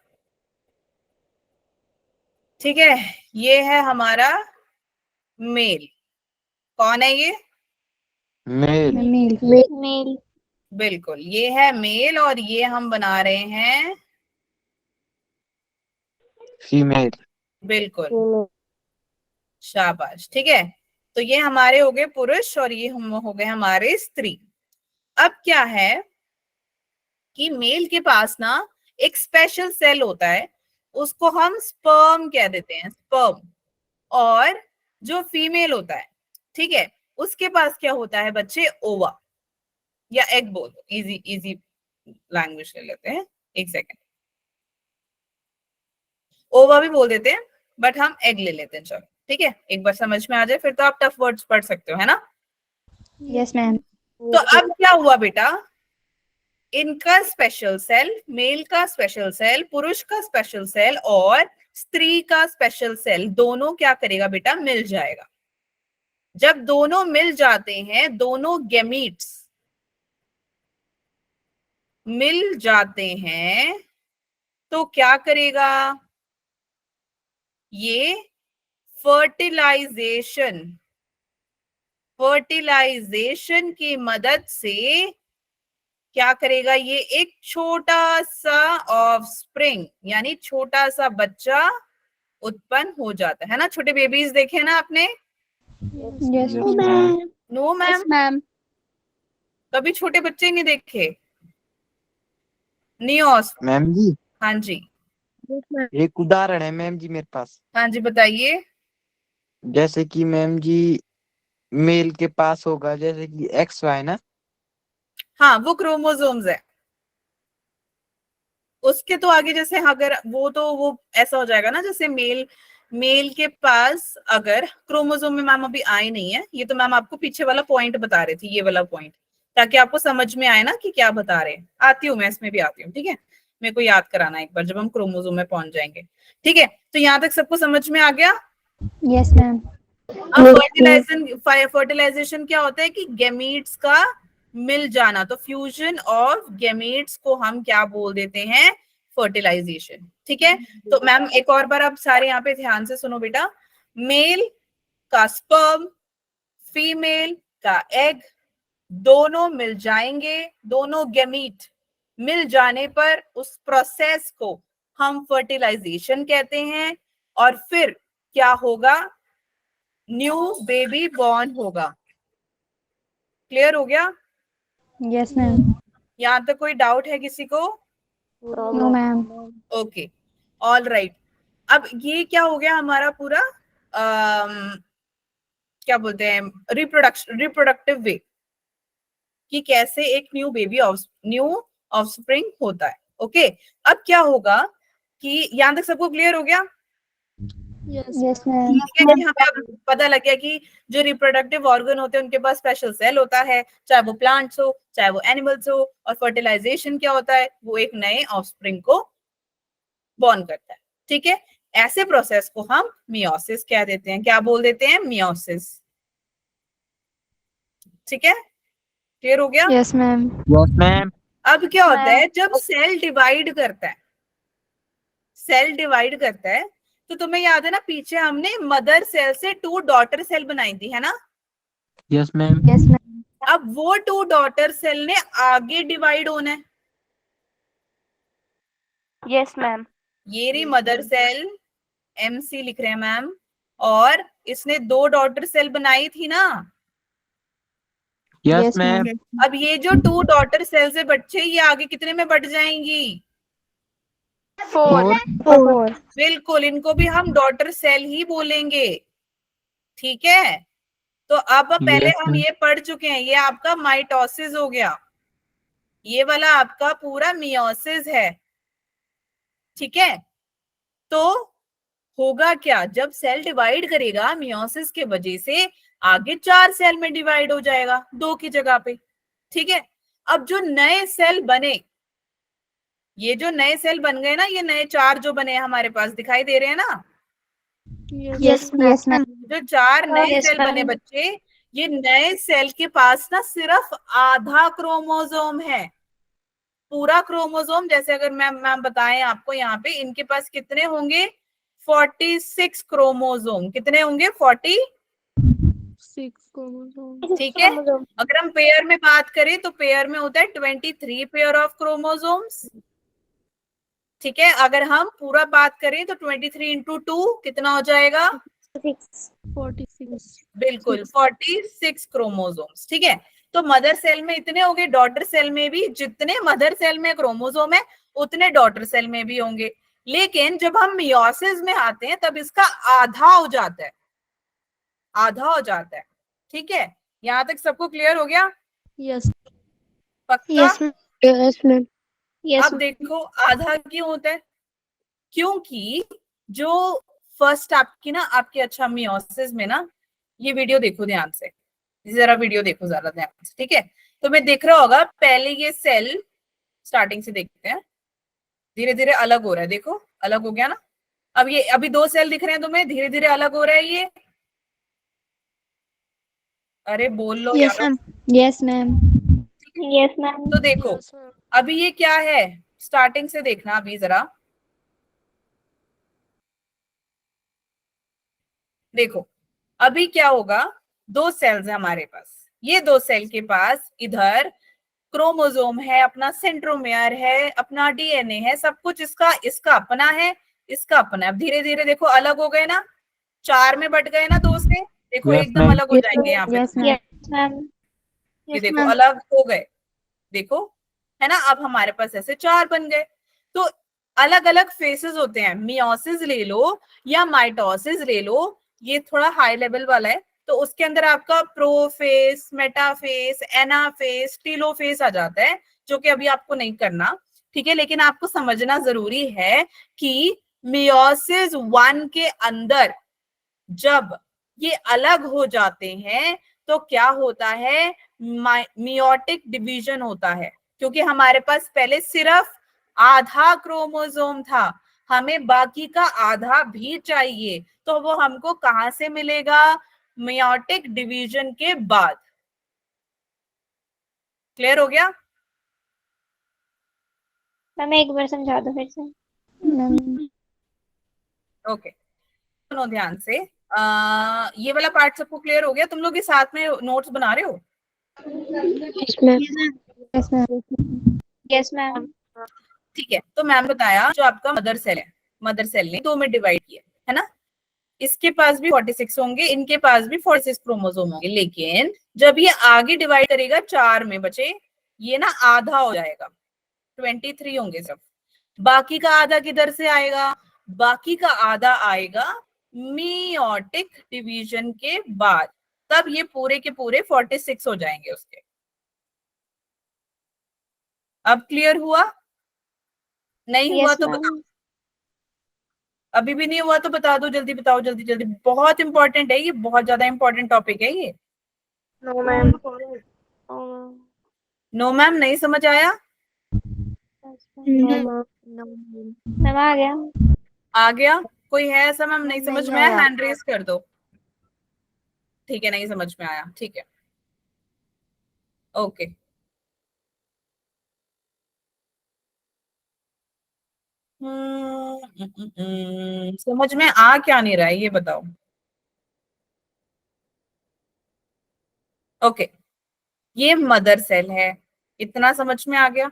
[SPEAKER 2] ठीक है, ये है हमारा मेल। कौन है ये?
[SPEAKER 3] मेल।
[SPEAKER 1] मेल।
[SPEAKER 2] बिल्कुल, ये है मेल, और ये हम बना रहे हैं
[SPEAKER 3] फीमेल।
[SPEAKER 2] बिल्कुल, शाबाश। ठीक है, तो ये हमारे हो गए पुरुष, और ये हम हो गए हमारे स्त्री। अब क्या है कि मेल के पास ना एक स्पेशल सेल होता है, उसको हम स्पर्म कह देते हैं, स्पर्म। और जो फीमेल होता है, ठीक है, उसके पास क्या होता है बच्चे? ओवा, या एग बोल दो, इजी इजी लैंग्वेज ले लेते हैं। एक सेकेंड, ओवा भी बोल देते हैं, बट हम एग ले लेते हैं। चलो ठीक है, एक बार समझ में आ जाए फिर तो आप टफ वर्ड्स पढ़ सकते हो, है ना।
[SPEAKER 1] Yes ma'am.
[SPEAKER 2] तो अब क्या हुआ बेटा, इनका स्पेशल सेल, मेल का स्पेशल सेल, पुरुष का स्पेशल सेल और स्त्री का स्पेशल सेल दोनों क्या करेगा बेटा, मिल जाएगा। जब दोनों मिल जाते हैं, दोनों गैमीट्स मिल जाते हैं, तो क्या करेगा, ये फर्टिलाइजेशन, फर्टिलाइजेशन की मदद से क्या करेगा, ये एक छोटा सा ऑफस्प्रिंग यानी छोटा सा बच्चा उत्पन्न हो जाता है ना। छोटे बेबीज देखे ना आपने?
[SPEAKER 1] Yes
[SPEAKER 3] Yes,
[SPEAKER 1] ma'am.
[SPEAKER 2] No ma'am,
[SPEAKER 1] ma'am.
[SPEAKER 2] कभी छोटे बच्चे नहीं देखे? नियोस,
[SPEAKER 3] मैम जी
[SPEAKER 2] हाँ जी,
[SPEAKER 3] एक उदाहरण है मैम जी मेरे पास।
[SPEAKER 2] हाँ जी बताइए।
[SPEAKER 3] जैसे कि मैम जी मेल के पास होगा जैसे कि एक्स वाई ना।
[SPEAKER 2] हाँ वो क्रोमोसोम्स है, उसके तो आगे जैसे अगर वो तो वो ऐसा हो जाएगा ना, जैसे मेल, मेल के पास अगर क्रोमोसोम में मैम अभी आए नहीं है, ये तो मैम आपको पीछे वाला पॉइंट बता रही थी, ये वाला पॉइंट, ताकि आपको समझ में आए ना कि क्या बता रहे हैं। आती हूँ मैं, इसमें भी आती हूँ, ठीक है, मेरे को याद कराना एक बार जब हम क्रोमोसोम में पहुंच जाएंगे। ठीक है, तो यहाँ तक सबको समझ में आ गया।
[SPEAKER 1] Yes ma'am.
[SPEAKER 2] अब फर्टिलाइजेशन क्या होता है कि गैमीट्स का मिल जाना, तो फ्यूजन ऑफ गैमीट्स को हम क्या बोल देते हैं, फर्टिलाइजेशन। ठीक है, तो मैम एक और बार आप सारे यहाँ पे ध्यान से सुनो बेटा। मेल का स्पर्म, फीमेल का एग, दोनों मिल जाएंगे, दोनों गैमीट मिल जाने पर उस प्रोसेस को हम फर्टिलाइजेशन कहते हैं। और फिर क्या होगा, न्यू बेबी बॉर्न होगा। क्लियर हो गया?
[SPEAKER 1] Yes ma'am.
[SPEAKER 2] यहाँ तक कोई डाउट है किसी को?
[SPEAKER 1] No ma'am.
[SPEAKER 2] Okay, all right. अब ये क्या हो गया हमारा पूरा क्या बोलते हैं, रिप्रोडक्टिव वे, कि कैसे एक न्यू ऑफस्प्रिंग होता है। ओके, अब क्या होगा कि यहाँ तक सबको क्लियर हो गया?
[SPEAKER 1] Yes ma'am.
[SPEAKER 2] ठीक है, कि हमें अब पता लग गया कि जो रिप्रोडक्टिव ऑर्गन होते हैं उनके पास स्पेशल सेल होता है, चाहे वो प्लांट्स हो चाहे वो एनिमल्स हो। और फर्टिलाइजेशन क्या होता है, वो एक नए ऑफस्प्रिंग को बॉर्न करता है। ठीक है, ऐसे प्रोसेस को हम मियोसिस कह देते हैं। क्या बोल देते हैं, मियोसिस। ठीक है, क्लियर हो गया?
[SPEAKER 1] Yes ma'am.
[SPEAKER 3] Yes ma'am.
[SPEAKER 2] अब क्या होता है, जब सेल डिवाइड करता है, सेल डिवाइड करता है, तो तुम्हें याद है ना, पीछे हमने मदर सेल से 2 डॉटर सेल बनाई थी, है ना?
[SPEAKER 3] Yes ma'am.
[SPEAKER 1] Yes ma'am.
[SPEAKER 2] अब वो 2 डॉटर सेल ने आगे डिवाइड होना है।
[SPEAKER 1] Yes ma'am.
[SPEAKER 2] ये रही मदर सेल, MC लिख रहे हैं मैम, और इसने 2 डॉटर सेल बनाई थी ना।
[SPEAKER 3] Yes ma'am.
[SPEAKER 2] अब ये जो 2 डॉटर सेल से बच्चे, ये आगे कितने में बढ़ जाएंगी?
[SPEAKER 1] 4। 4।
[SPEAKER 2] बिल्कुल, इनको भी हम डॉटर सेल ही बोलेंगे। ठीक है, तो अब पहले
[SPEAKER 3] यस
[SPEAKER 2] हम
[SPEAKER 3] मैम।
[SPEAKER 2] ये पढ़ चुके हैं, ये आपका माइटोसिस हो गया, ये वाला आपका पूरा मियोसिस है। ठीक है, तो होगा क्या, जब सेल डिवाइड करेगा मियोसिस के वजह से, आगे 4 सेल में डिवाइड हो जाएगा 2 की जगह पे। ठीक है, अब जो नए सेल बने, ये जो नए सेल बन गए ना, ये नए 4 जो बने हमारे पास दिखाई दे रहे हैं ना,
[SPEAKER 1] यस यस मैम।
[SPEAKER 2] जो 4 नए
[SPEAKER 1] Yes,
[SPEAKER 2] सेल बने
[SPEAKER 1] ma'am.
[SPEAKER 2] बच्चे, ये नए सेल के पास ना सिर्फ आधा क्रोमोसोम है। पूरा क्रोमोसोम, जैसे अगर मैम बताएं आपको, यहाँ पे इनके पास कितने होंगे, 46 क्रोमोसोम। कितने होंगे, 46 क्रोमोसोम। ठीक है, अगर हम पेयर में बात करें तो पेयर में होता है 23 पेयर ऑफ क्रोमोसोम्स। ठीक है, अगर हम पूरा बात करें तो 23 इंटू 2 कितना हो जाएगा, 46। बिल्कुल, 46 क्रोमोसोम्स। ठीक है, तो मदर सेल में इतने होंगे, डॉटर सेल में भी जितने मदर सेल में क्रोमोसोम है उतने डॉटर सेल में भी होंगे। लेकिन जब हम मियोसिस में आते हैं तब इसका आधा हो जाता है, आधा हो जाता है। ठीक है, यहाँ तक सबको क्लियर हो गया?
[SPEAKER 1] यस।
[SPEAKER 2] पक्का?
[SPEAKER 1] Yes ma'am. यस।
[SPEAKER 2] अब देखो आधा क्यों होता है, क्योंकि जो फर्स्ट आपकी ना आपके अच्छा मियोसिस में ना, ये वीडियो देखो ध्यान से, जरा वीडियो देखो ज्यादा ध्यान से, ठीक है। तो मैं दिख रहा होगा, पहले ये सेल स्टार्टिंग से देखते हैं, धीरे धीरे अलग हो रहा है, देखो अलग हो गया ना। अब ये अभी 2 सेल दिख रहे हैं तुम्हें, धीरे धीरे अलग हो रहा है ये। अरे बोल लो
[SPEAKER 1] यस
[SPEAKER 2] यार।
[SPEAKER 1] Ma'am. Yes ma'am.
[SPEAKER 4] Yes ma'am.
[SPEAKER 2] तो देखो अभी ये क्या है, स्टार्टिंग से देखना अभी जरा, देखो अभी क्या होगा, 2 सेल्स है हमारे पास, ये 2 सेल के पास इधर क्रोमोसोम है, अपना सेंट्रोमियर है, अपना डीएनए है, सब कुछ इसका इसका अपना है, इसका अपना है। अब धीरे धीरे देखो अलग हो गए ना, 4 में बट गए ना 2 से, देखो
[SPEAKER 3] यस
[SPEAKER 2] एकदम
[SPEAKER 3] मैम।
[SPEAKER 2] अलग हो जाएंगे यहाँ पे,
[SPEAKER 1] यस मैम।
[SPEAKER 4] Yes ma'am.
[SPEAKER 2] ये देखो अलग हो गए, देखो है ना। अब हमारे पास ऐसे 4 बन गए। तो अलग अलग फेसेस होते हैं, मियोसिस ले लो या माइटोसिस ले लो, ये थोड़ा हाई लेवल वाला है। तो उसके अंदर आपका प्रोफेस, मेटाफेस, एनाफेस, टीलोफेस आ जाता है, जो कि अभी आपको नहीं करना, ठीक है। लेकिन आपको समझना जरूरी है कि मियोसिस 1 के अंदर जब ये अलग हो जाते हैं तो क्या होता है, मियोटिक डिवीजन होता है। क्योंकि हमारे पास पहले सिर्फ आधा क्रोमोसोम था, हमें बाकी का आधा भी चाहिए, तो वो हमको कहां से मिलेगा, मियोटिक डिवीजन के बाद। क्लियर हो गया?
[SPEAKER 4] मैम एक बार समझा दो फिर से।
[SPEAKER 1] मैम
[SPEAKER 2] ओके, सुनो ध्यान से। ये वाला पार्ट सबको क्लियर हो गया? तुम लोग ये साथ में नोट्स बना रहे हो?
[SPEAKER 1] Yes ma'am.
[SPEAKER 4] Yes ma'am.
[SPEAKER 2] ठीक है। तो मैम बताया जो आपका मदर सेल है, मदर सेल ने 2 में डिवाइड किया है ना, इसके पास भी 46 होंगे, इनके पास भी 46 क्रोमोसोम होंगे। लेकिन जब ये आगे डिवाइड करेगा 4 में बचे, ये ना आधा हो जाएगा, 23 होंगे सब। बाकी का आधा किधर से आएगा, बाकी का आधा आएगा मियोटिक डिवीजन के बाद, तब ये पूरे के पूरे 46 हो जाएंगे उसके। अब क्लियर हुआ? नहीं हुआ
[SPEAKER 4] यस
[SPEAKER 2] तो
[SPEAKER 4] मैम।
[SPEAKER 2] अभी भी नहीं हुआ तो बता दो, जल्दी बताओ, जल्दी जल्दी, बहुत इंपॉर्टेंट है ये, बहुत ज्यादा इंपॉर्टेंट टॉपिक है ये।
[SPEAKER 4] No ma'am.
[SPEAKER 2] नो मैम, नहीं समझ आया?
[SPEAKER 4] मैम आ गया।
[SPEAKER 2] आ गया? कोई है ऐसा मैम नहीं समझ
[SPEAKER 1] नहीं
[SPEAKER 2] में आया,
[SPEAKER 1] आया।
[SPEAKER 2] हैंड रेस कर दो। ठीक है, नहीं समझ में आया, ठीक है, ओके। समझ में आ क्या नहीं रहा है ये बताओ। ओके, ये मदर सेल है, इतना समझ में आ गया।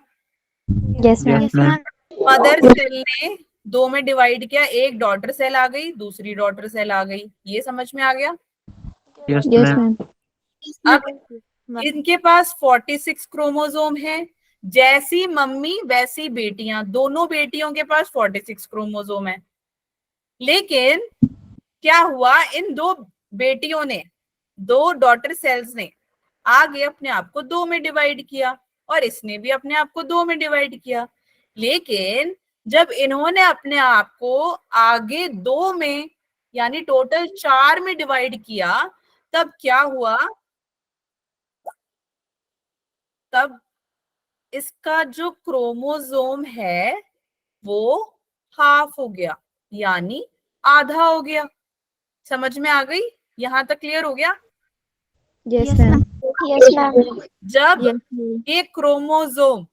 [SPEAKER 1] Yes ma'am.
[SPEAKER 3] Yes ma'am.
[SPEAKER 2] Mother cell ने 2 में डिवाइड किया, एक डॉटर सेल आ गई, दूसरी डॉटर सेल आ गई, ये समझ में आ गया।
[SPEAKER 3] Yes
[SPEAKER 1] yes
[SPEAKER 3] ma'am.
[SPEAKER 1] मैम।
[SPEAKER 2] अब इनके पास 46 क्रोमोसोम है, जैसी मम्मी वैसी बेटियां, दोनों बेटियों के पास 46 क्रोमोसोम है। लेकिन क्या हुआ, इन 2 बेटियों ने, 2 डॉटर सेल्स ने आगे अपने आप को 2 में डिवाइड किया, और इसने भी अपने आप को 2 में डिवाइड किया। लेकिन जब इन्होंने अपने आप को आगे 2 में यानी टोटल 4 में डिवाइड किया, तब क्या हुआ, तब इसका जो क्रोमोसोम है वो हाफ हो गया, यानी आधा हो गया। समझ में आ गई? यहां तक क्लियर हो गया?
[SPEAKER 1] Yes ma'am.
[SPEAKER 4] Yes ma'am.
[SPEAKER 2] जब ये क्रोमोसोम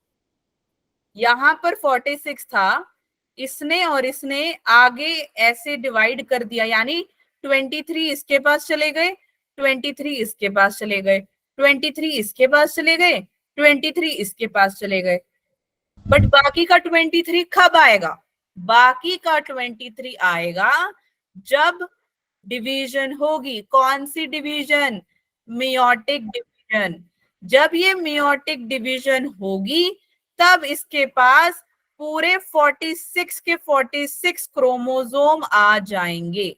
[SPEAKER 2] यहां पर 46 था, इसने और इसने आगे ऐसे डिवाइड कर दिया, यानी 23 इसके पास चले गए, 23 इसके पास चले गए, 23 इसके पास चले गए, 23 इसके पास चले गए। बट बाकी का 23 कब आएगा, बाकी का 23 आएगा जब डिवीजन होगी। कौन सी डिवीजन, मियोटिक डिवीजन। जब ये मियोटिक डिवीजन होगी तब इसके पास पूरे 46 के 46 क्रोमोसोम आ जाएंगे।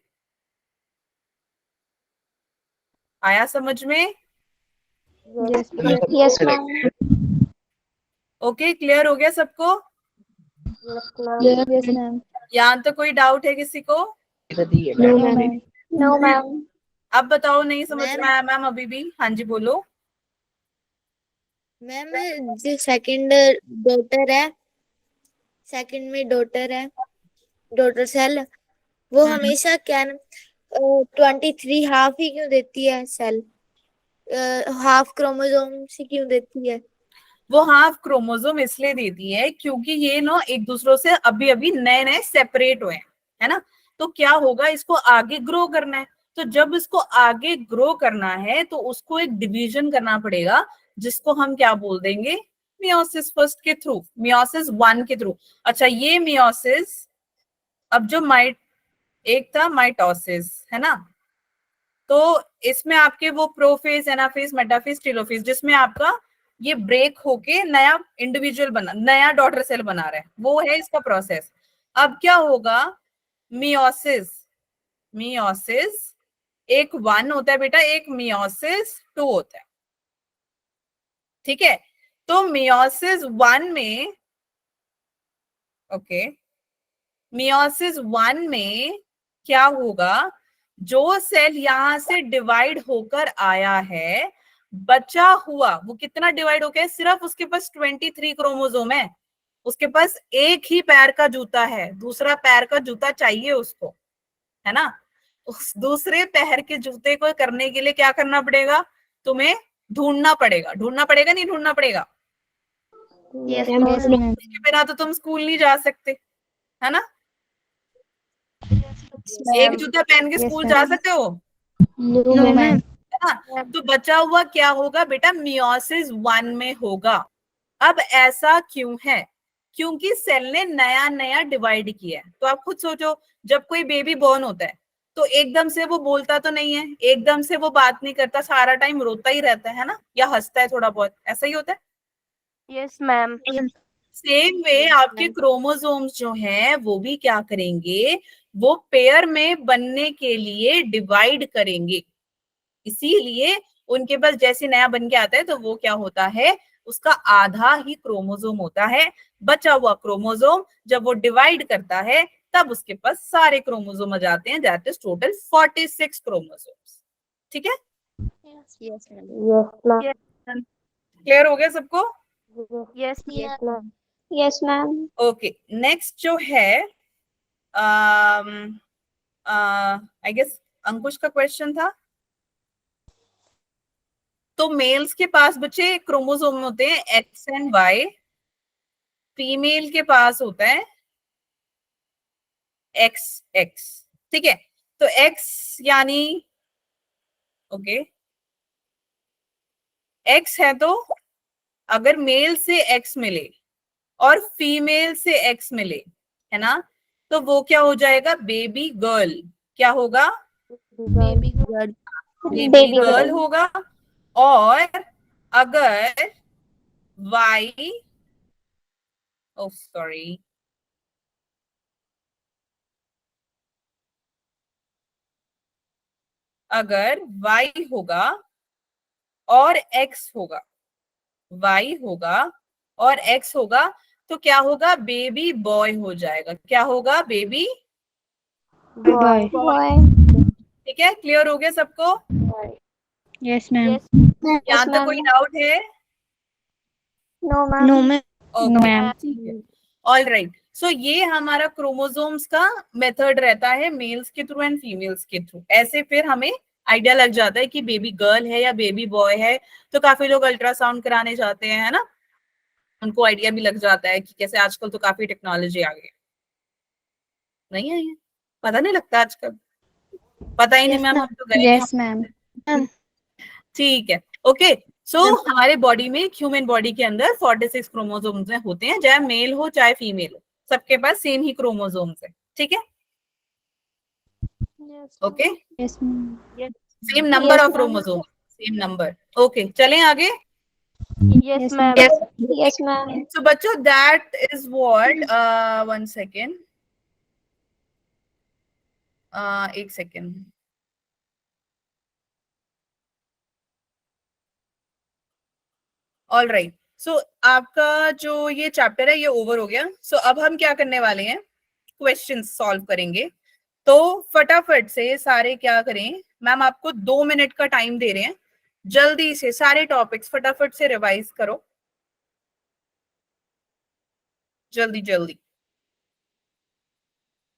[SPEAKER 2] आया समझ में?
[SPEAKER 1] Yes
[SPEAKER 4] yes ma'am.
[SPEAKER 2] Okay, clear हो गया सबको?
[SPEAKER 1] Yes ma'am.
[SPEAKER 2] यहाँ तो कोई डाउट है किसी को?
[SPEAKER 1] No ma'am.
[SPEAKER 4] No ma'am.
[SPEAKER 2] अब बताओ, नहीं समझ
[SPEAKER 5] मैम।
[SPEAKER 2] में आया मैम अभी भी? हाँ जी बोलो।
[SPEAKER 5] मैम जो सेकंड डॉटर है, सेकंड में डॉटर है, डॉटर सेल, वो हमेशा क्या 23 हाफ ही क्यों देती है सेल? हाफ क्रोमोसोम से क्यों देती है?
[SPEAKER 2] वो हाफ क्रोमोसोम इसलिए देती है क्योंकि ये ना एक दूसरों से अभी अभी नए नए सेपरेट हुए हैं, है ना। तो क्या होगा, इसको आगे ग्रो करना है। तो जब इसको आगे ग्रो करना है तो उसको एक डिवीजन करना पड़ेगा, जिसको हम क्या बोल देंगे, मियोसिस फर्स्ट के थ्रू, मियोसिस 1 के थ्रू। अच्छा, ये मियोसिस, अब जो एक था माइटोसिस, है ना। तो इसमें आपके वो प्रोफेज, एनाफेज, मेटाफेज, टेलोफेज, जिसमें आपका ये ब्रेक होके नया इंडिविजुअल बना, नया डॉटर सेल बना रहा है, वो है इसका प्रोसेस। अब क्या होगा, मियोसिस, मियोसिस एक 1 होता है बेटा, एक मियोसिस 2 होता है, ठीक है। तो मियोसिस 1 में, ओके, मियोसिस 1 में क्या होगा, जो सेल यहां से डिवाइड होकर आया है, बचा हुआ वो कितना डिवाइड हो गया है, सिर्फ उसके पास 23 क्रोमोसोम है, उसके पास एक ही पैर का जूता है, दूसरा पैर का जूता चाहिए उसको, है ना। उस दूसरे पैर के जूते को करने के लिए क्या करना पड़ेगा, तुम्हें ढूंढना पड़ेगा, ढूंढना पड़ेगा, नहीं ढूंढना पड़ेगा?
[SPEAKER 4] Yes
[SPEAKER 1] ma'am yes ma'am.
[SPEAKER 2] उसके बिना तो तुम स्कूल नहीं जा सकते, है ना। एक
[SPEAKER 4] मैम।
[SPEAKER 2] जूता पहन के
[SPEAKER 1] Yes,
[SPEAKER 2] स्कूल
[SPEAKER 1] ma'am.
[SPEAKER 2] जा सकते हो,
[SPEAKER 1] नो
[SPEAKER 5] नो
[SPEAKER 1] मैम।
[SPEAKER 5] मैम।
[SPEAKER 2] है ना। तो बचा हुआ क्या होगा बेटा, मियोसिस 1 में होगा। अब ऐसा क्यों है, क्योंकि सेल ने नया नया डिवाइड किया है। तो आप खुद सोचो, जब कोई बेबी बॉर्न होता है तो एकदम से वो बोलता तो नहीं है, एकदम से वो बात नहीं करता, सारा टाइम रोता ही रहता है ना, या हंसता है थोड़ा बहुत, ऐसा ही होता है।
[SPEAKER 4] Yes ma'am.
[SPEAKER 2] सेम वे आपके क्रोमोसोम्स जो हैं वो भी क्या करेंगे, वो पेयर में बनने के लिए डिवाइड करेंगे। इसीलिए उनके पास जैसे नया बन के आता है तो वो क्या होता है, उसका आधा ही क्रोमोसोम होता है। बचा हुआ क्रोमोसोम जब वो डिवाइड करता है तब उसके पास सारे क्रोमोसोम आ जाते हैं, दैट इज टोटल 46 क्रोमोसोम्स। ठीक है,
[SPEAKER 5] यस मैम।
[SPEAKER 2] क्लियर हो गया सबको?
[SPEAKER 4] Yes
[SPEAKER 5] yes ma'am.
[SPEAKER 4] Yes ma'am.
[SPEAKER 2] Okay, next जो है, आई गेस अंकुश का क्वेश्चन था। तो मेल्स के पास बच्चे क्रोमोसोम होते हैं एक्स एंड वाई, फीमेल के पास होता है एक्स एक्स, ठीक है। तो एक्स यानी, ओके, एक्स है तो अगर मेल से एक्स मिले और फीमेल से एक्स मिले, है ना, तो वो क्या हो जाएगा, बेबी गर्ल। क्या होगा,
[SPEAKER 5] बेबी
[SPEAKER 2] बेबी गर्ल होगा। और अगर वाई, ओह सॉरी, अगर वाई होगा और एक्स होगा, वाई होगा और एक्स होगा, तो क्या होगा, बेबी बॉय हो जाएगा। क्या होगा, बेबी,
[SPEAKER 1] बॉय।
[SPEAKER 4] बॉय।
[SPEAKER 2] ठीक है, क्लियर हो गया सबको?
[SPEAKER 1] Yes ma'am.
[SPEAKER 2] यहाँ तक कोई डाउट है?
[SPEAKER 4] No ma'am.
[SPEAKER 5] No ma'am.
[SPEAKER 1] No ma'am.
[SPEAKER 2] ठीक है, ऑल राइट। सो ये हमारा क्रोमोसोम्स का मेथड रहता है, मेल्स के थ्रू एंड फीमेल्स के थ्रू। ऐसे फिर हमें आइडिया लग जाता है कि बेबी गर्ल है या बेबी बॉय है। तो काफी लोग अल्ट्रासाउंड कराने जाते हैं, है ना, उनको आइडिया भी लग जाता है कि कैसे आजकल तो काफी टेक्नोलॉजी आ गई है। नहीं आई है, पता नहीं लगता आजकल, पता ही नहीं मैम, हम तो गए
[SPEAKER 1] यस मैम।
[SPEAKER 2] नहीं। ठीक है, ओके। सो हमारे बॉडी में, ह्यूमन बॉडी के अंदर 46 क्रोमोसोम्स होते हैं, चाहे मेल हो चाहे फीमेल हो, सबके पास सेम ही क्रोमोसोम्स है, ठीक है, okay,
[SPEAKER 1] yes ma'am.
[SPEAKER 2] Same number of chromosome, same number. Okay, चलें आगे।
[SPEAKER 4] Yes ma'am. Yes ma'am.
[SPEAKER 2] So बच्चों, that is what, one second, एक सेकेंड, ऑल राइट। सो आपका जो ये चैप्टर है ये ओवर हो गया। सो अब हम क्या करने वाले हैं, क्वेश्चन सॉल्व करेंगे। तो फटाफट से सारे क्या करें, मैम आपको 2 मिनट का टाइम दे रहे हैं, जल्दी से सारे टॉपिक्स फटाफट से रिवाइज करो, जल्दी जल्दी,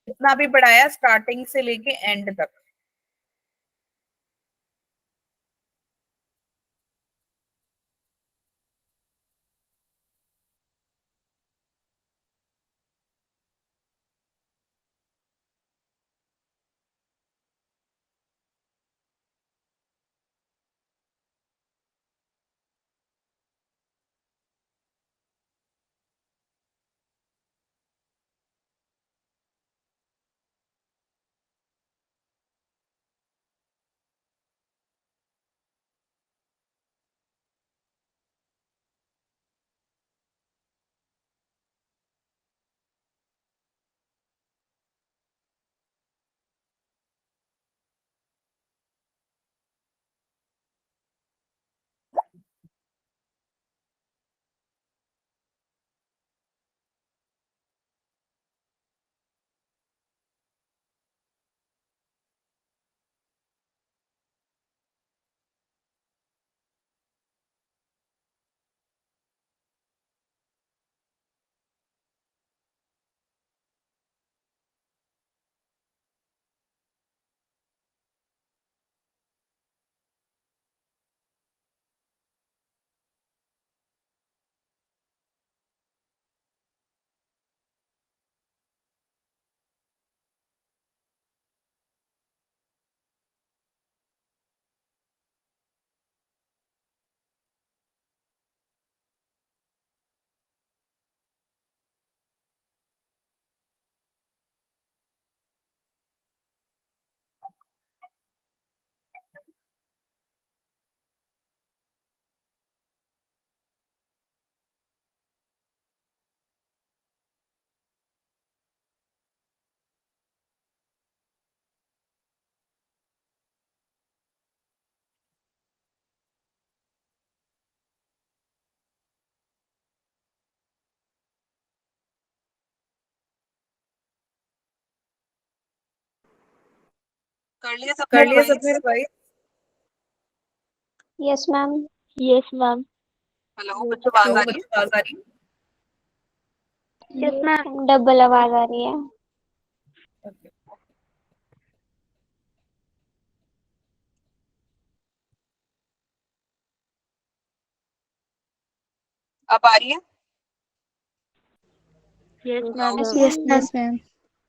[SPEAKER 2] इतना भी पढ़ाया स्टार्टिंग से लेके एंड तक। कर लिया सबने revise?
[SPEAKER 4] Yes ma'am.
[SPEAKER 5] Yes ma'am.
[SPEAKER 2] Hello बच्चों, आवाज आ रही है? आवाज आ रही है?
[SPEAKER 4] Yes ma'am. डबल आवाज आ रही है।
[SPEAKER 2] Okay. अब आ रही है?
[SPEAKER 5] Yes
[SPEAKER 2] ma'am.
[SPEAKER 4] Yes ma'am.
[SPEAKER 1] Yes ma'am.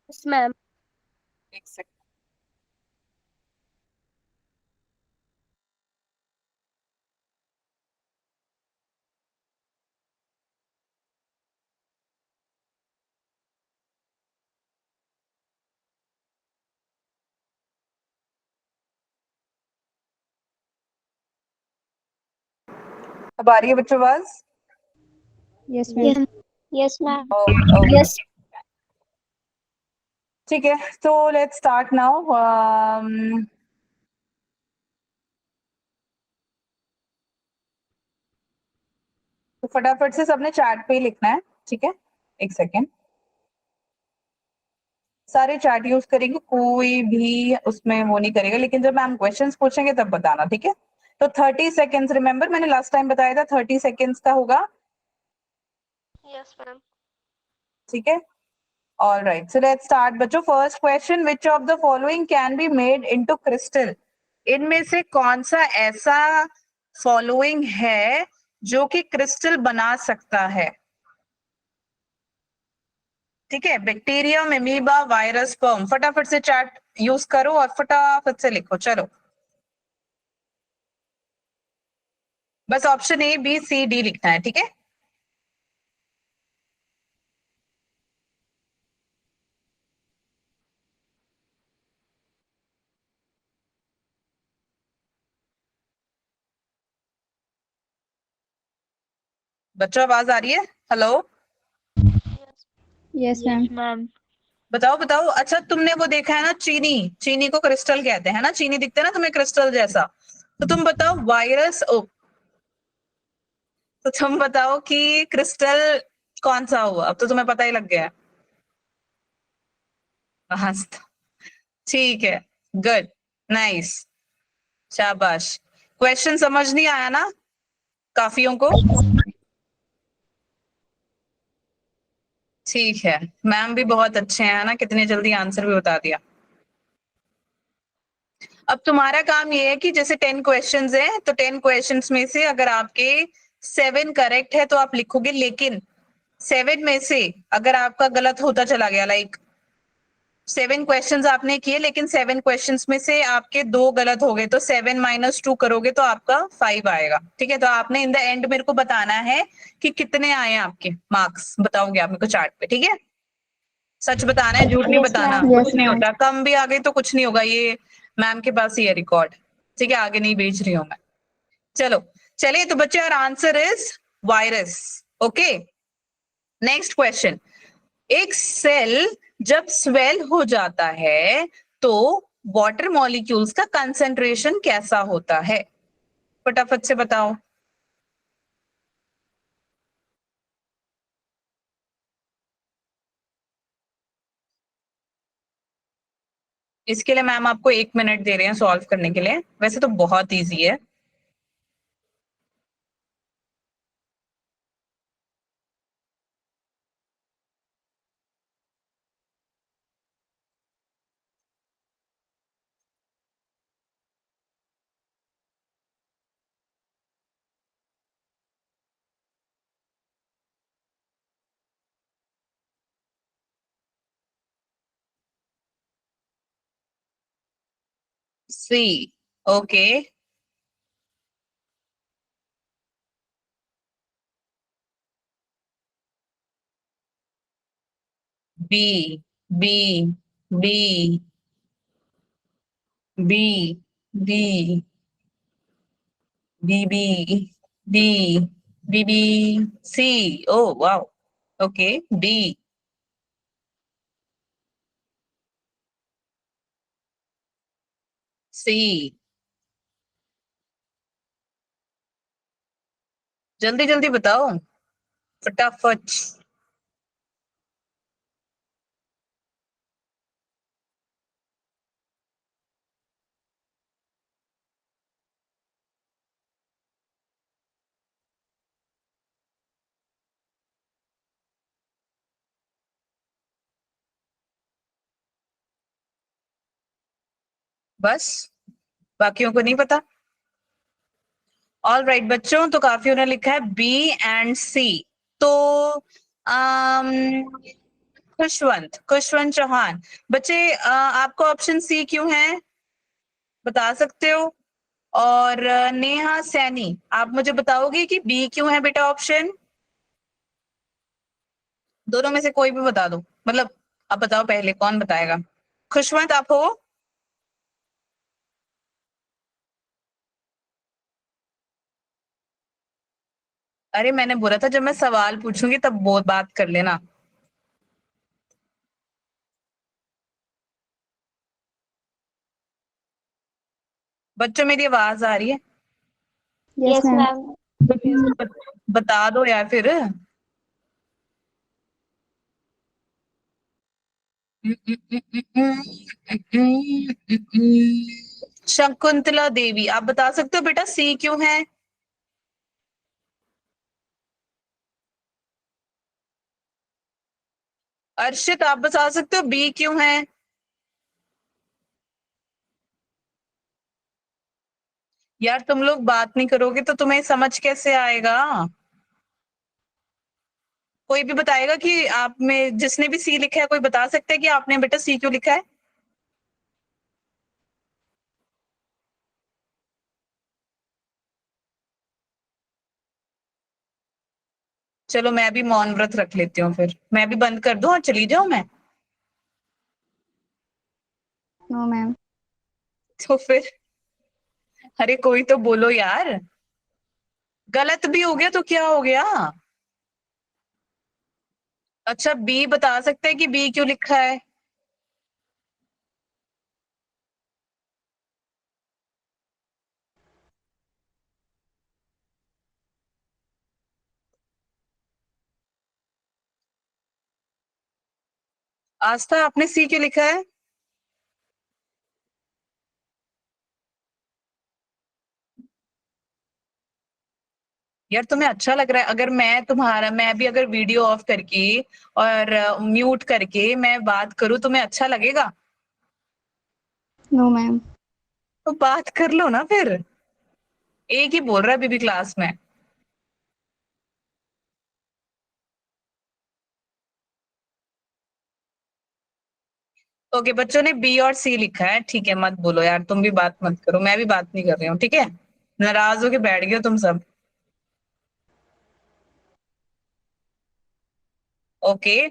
[SPEAKER 4] Yes ma'am.
[SPEAKER 2] एक सेकंड। अब आ रही है बच्चों आवाज?
[SPEAKER 1] Yes ma'am.
[SPEAKER 4] Yes ma'am.
[SPEAKER 2] Okay.
[SPEAKER 4] Yes.
[SPEAKER 2] ठीक है, तो लेट्स स्टार्ट नाउ। तो फटाफट से सबने चैट पे ही लिखना है, ठीक है? एक सेकेंड। सारे चैट यूज करेंगे, कोई भी उसमें वो नहीं करेगा, लेकिन जब मैम क्वेश्चंस पूछेंगे तब बताना, ठीक है? तो 30 सेकेंड्स, रिमेंबर मैंने लास्ट टाइम बताया था 30 सेकेंड्स का होगा,
[SPEAKER 4] यस मैम।
[SPEAKER 2] ठीक है? All right, so let's start बच्चों। First question, which of the following can be made into crystal? इनमें से कौन सा ऐसा फॉलोइंग है जो कि क्रिस्टल बना सकता है? ठीक है, बैक्टीरियम, एमीबा, वायरस, स्पर्म। फटाफट से चैट यूज करो और फटाफट से लिखो, चलो। बस option A B C D लिखना है, ठीक है? बच्चों आवाज आ रही है? Hello,
[SPEAKER 1] yes ma'am.
[SPEAKER 5] मैम।
[SPEAKER 2] बताओ बताओ। अच्छा, तुमने वो देखा है ना, चीनी? चीनी को क्रिस्टल कहते हैं ना, चीनी दिखते है ना तुम्हें क्रिस्टल जैसा। तो तुम बताओ वायरस, तो तुम बताओ कि क्रिस्टल कौन सा हुआ? अब तो तुम्हें पता ही लग गया है। पास्ता, ठीक है, गुड, नाइस, शाबाश। क्वेश्चन समझ नहीं आया ना काफियों को? ठीक है, मैम भी बहुत अच्छे हैं ना, कितने जल्दी आंसर भी बता दिया। अब तुम्हारा काम ये है कि जैसे 10 क्वेश्चंस हैं, तो 10 क्वेश्चंस में से अगर आपके 7 करेक्ट है तो आप लिखोगे, लेकिन 7 में से अगर आपका गलत होता चला गया, लाइक 7 क्वेश्चंस आपने किए लेकिन 7 क्वेश्चंस में से आपके 2 गलत हो गए, तो 7 - 2 करोगे तो आपका 5 आएगा। ठीक है, तो आपने इन द एंड मेरे को बताना है कि कितने आए आपके मार्क्स, बताओगे आप मेरे को चार्ट पे। ठीक है, सच बताना है, झूठ नहीं
[SPEAKER 4] Yes,
[SPEAKER 2] बताना,
[SPEAKER 4] ma'am.
[SPEAKER 2] कुछ नहीं होता, कम भी आ गई तो कुछ नहीं होगा, ये मैम के पास ही है रिकॉर्ड। ठीक है, आगे नहीं भेज रही हूँ मैं। चलो, चलिए, तो बच्चे, और answer is virus. Okay, next question. एक सेल जब स्वेल हो जाता है तो वाटर मॉलिक्यूल्स का कंसेंट्रेशन कैसा होता है? फटाफट से बताओ। इसके लिए मैम आपको 1 मिनट दे रहे हैं सॉल्व करने के लिए, वैसे तो बहुत इजी है। C, okay, B, B, B, B, B, B, B, B, B, B, C, oh wow, okay, D, C, जल्दी जल्दी बताओ, फटाफट। बस, बाकियों को नहीं पता? ऑल राइट बच्चों, तो काफियों ने लिखा है बी एंड सी। तो खुशवंत, खुशवंत चौहान, बच्चे, आपको ऑप्शन सी क्यों है बता सकते हो? और नेहा सैनी, आप मुझे बताओगे कि बी क्यों है बेटा ऑप्शन? दोनों में से कोई भी बता दो, मतलब आप बताओ पहले, कौन बताएगा? खुशवंत, आप हो? अरे मैंने बोला था जब मैं सवाल पूछूंगी तब वो बात कर लेना। बच्चों, मेरी आवाज आ रही है?
[SPEAKER 1] Yes
[SPEAKER 4] Yes,
[SPEAKER 1] ma'am.
[SPEAKER 4] ma'am.
[SPEAKER 2] बता दो यार फिर। शकुंतला देवी, आप बता सकते हो बेटा सी क्यों है? अर्षित, आप बता सकते हो बी क्यों है? यार तुम लोग बात नहीं करोगे तो तुम्हें समझ कैसे आएगा? कोई भी बताएगा कि आप में जिसने भी सी लिखा है, कोई बता सकता है कि आपने बेटा सी क्यों लिखा है? चलो, मैं भी मौन व्रत रख लेती हूँ, फिर मैं भी बंद कर दूं और चली जाऊं मैं?
[SPEAKER 1] No ma'am.
[SPEAKER 2] तो फिर, अरे कोई तो बोलो यार, गलत भी हो गया तो क्या हो गया? अच्छा, बी बता सकते हैं कि बी क्यों लिखा है? आस्था आपने सी क्यों लिखा है? यार तुम्हें अच्छा लग रहा है? अगर मैं भी अगर वीडियो ऑफ करके और म्यूट करके मैं बात करूं, तुम्हें अच्छा लगेगा?
[SPEAKER 1] No ma'am.
[SPEAKER 2] तो बात कर लो ना फिर। एक ही बोल रहा है अभी भी क्लास में। ओके, बच्चों ने बी और सी लिखा है, ठीक है, मत बोलो यार, तुम भी बात मत करो, मैं भी बात नहीं कर रही हूँ, ठीक है? नाराज होके बैठ गए हो तुम सब। Okay,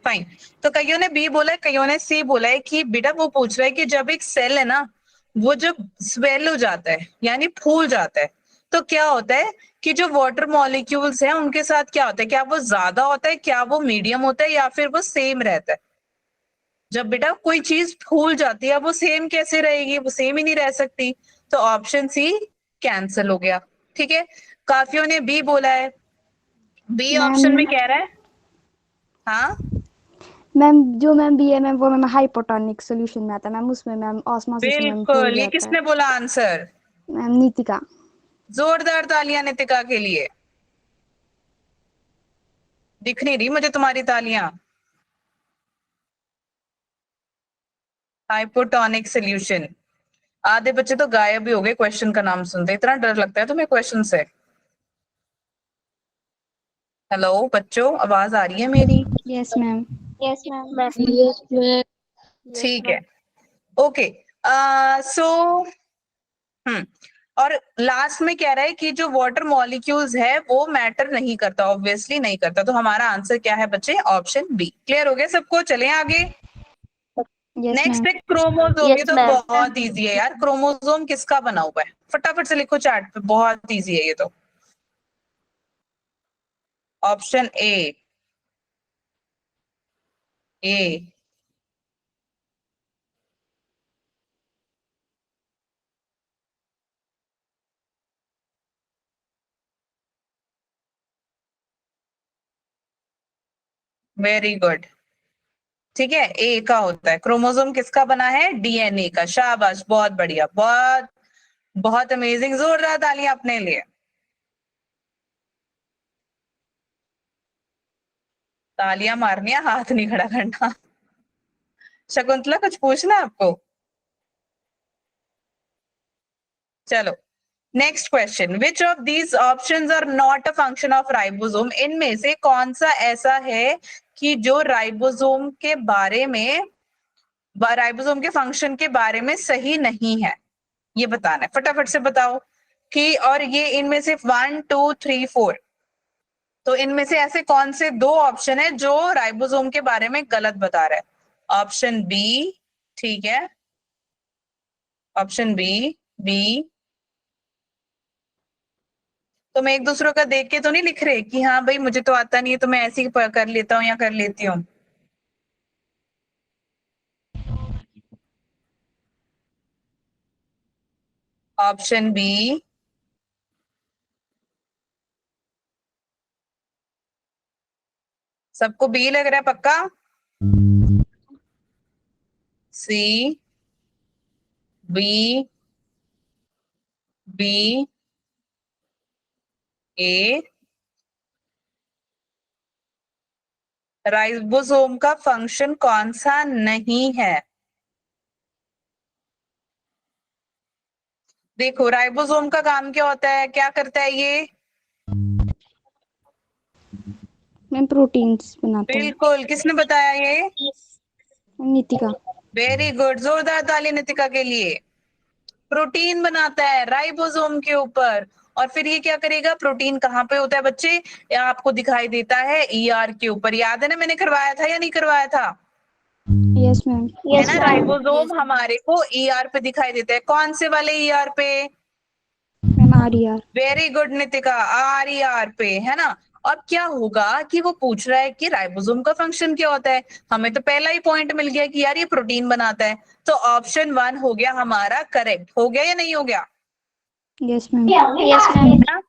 [SPEAKER 2] fine. तो कईयों ने बी बोला है, कईयों ने सी बोला है कि बेटा वो पूछ रहा है कि जब एक सेल है ना, वो जब स्वेल हो जाता है यानी फूल जाता है, तो क्या होता है कि जो वाटर मॉलिक्यूल्स हैं उनके साथ क्या होता है? क्या वो ज्यादा होता है, क्या वो मीडियम होता है, या फिर वो सेम रहता है? जब बेटा कोई चीज फूल जाती है वो सेम कैसे रहेगी? वो सेम ही नहीं रह सकती। तो ऑप्शन सी कैंसिल हो गया, ठीक है? काफियों ने बी बोला है, बी ऑप्शन में कह रहा है। हाँ
[SPEAKER 1] मैम जो मैम बी है मैम वो मैम हाइपोटोनिक सॉल्यूशन में आता है मैम, उसमें मैम ऑस्मोसिस में फूल
[SPEAKER 2] बिल्कुल, ये
[SPEAKER 1] जाता
[SPEAKER 2] किसने
[SPEAKER 1] है।
[SPEAKER 2] बोला आंसर?
[SPEAKER 1] मैम नीतिका।
[SPEAKER 2] जोरदार तालियां नितिका के लिए। दिख नहीं रही मुझे तुम्हारी तालियां। Hypotonic solution. आधे बच्चे तो गायब भी हो गए क्वेश्चन का नाम सुनते, इतना डर लगता है तुम्हें क्वेश्चन से। हेलो बच्चों, आवाज आ रही है मेरी?
[SPEAKER 1] Yes ma'am.
[SPEAKER 4] Yes ma'am.
[SPEAKER 2] ठीक है, ओके। सो और लास्ट में कह रहा है कि जो वाटर मॉलिक्यूल्स है वो मैटर नहीं करता, ऑब्वियसली नहीं करता। तो हमारा आंसर क्या है बच्चे? Option B. क्लियर हो गया सबको? चलें आगे।
[SPEAKER 1] Yes ma'am.
[SPEAKER 2] नेक्स्ट है क्रोमोसोम। ये
[SPEAKER 4] Yes,
[SPEAKER 2] तो
[SPEAKER 4] ma'am.
[SPEAKER 2] बहुत इजी है यार। क्रोमोसोम किसका बना हुआ है? फटाफट से लिखो चैट पे, बहुत इजी है ये तो। Option A, A. Very good, ठीक है, ए का होता है। क्रोमोसोम किसका बना है? डीएनए का। शाबाश, बहुत बढ़िया, बहुत बहुत अमेजिंग। जोरदार तालियां अपने लिए। तालियां मारनी है, हाथ नहीं खड़ा करना। शकुंतला कुछ पूछना है आपको? चलो, next question. Which of these options are not a function of ribosome? इनमें से कौन सा ऐसा है कि जो राइबोसोम के बारे में, राइबोसोम के फंक्शन के बारे में सही नहीं है? ये बताना है, फटाफट से बताओ कि। और ये इनमें से 1 2 3 4, तो इनमें से ऐसे कौन से दो ऑप्शन है जो राइबोसोम के बारे में गलत बता रहा है? ऑप्शन बी, ठीक है, ऑप्शन बी, बी। तुम एक दूसरों का देख के तो नहीं लिख रहे कि हाँ भाई मुझे तो आता नहीं है तो मैं ऐसे ही कर लेता हूँ या कर लेती हूँ? ऑप्शन बी, सबको बी लग रहा है पक्का? सी, बी, बी, ए। राइबोसोम का फंक्शन कौन सा नहीं है? देखो, राइबोसोम का काम क्या होता है, क्या करता है ये?
[SPEAKER 1] मैम प्रोटीन्स बनाता है।
[SPEAKER 2] बिल्कुल, किसने बताया ये?
[SPEAKER 1] नीतिका।
[SPEAKER 2] वेरी गुड, जोरदार ताली नितिका के लिए। प्रोटीन बनाता है राइबोसोम के ऊपर। और फिर ये क्या करेगा? प्रोटीन कहाँ पे होता है बच्चे? या आपको दिखाई देता है ईआर के ऊपर। याद है ना, मैंने करवाया था या नहीं करवाया था?
[SPEAKER 1] Yes ma'am.
[SPEAKER 2] है ना, राइबोसोम हमारे को ईआर पे दिखाई देता है। कौन से वाले ईआर पे?
[SPEAKER 1] Ma'am R.
[SPEAKER 2] Very good Nitika, R पे, है ना? अब क्या होगा कि वो पूछ रहा है कि राइबोसोम का फंक्शन क्या होता है। हमें तो पहला ही पॉइंट मिल गया कि यार ये प्रोटीन बनाता है। तो ऑप्शन 1 हो गया हमारा करेक्ट। हो गया या नहीं हो गया?
[SPEAKER 1] Yes ma'am.
[SPEAKER 4] Yes, ma'am.
[SPEAKER 2] ना?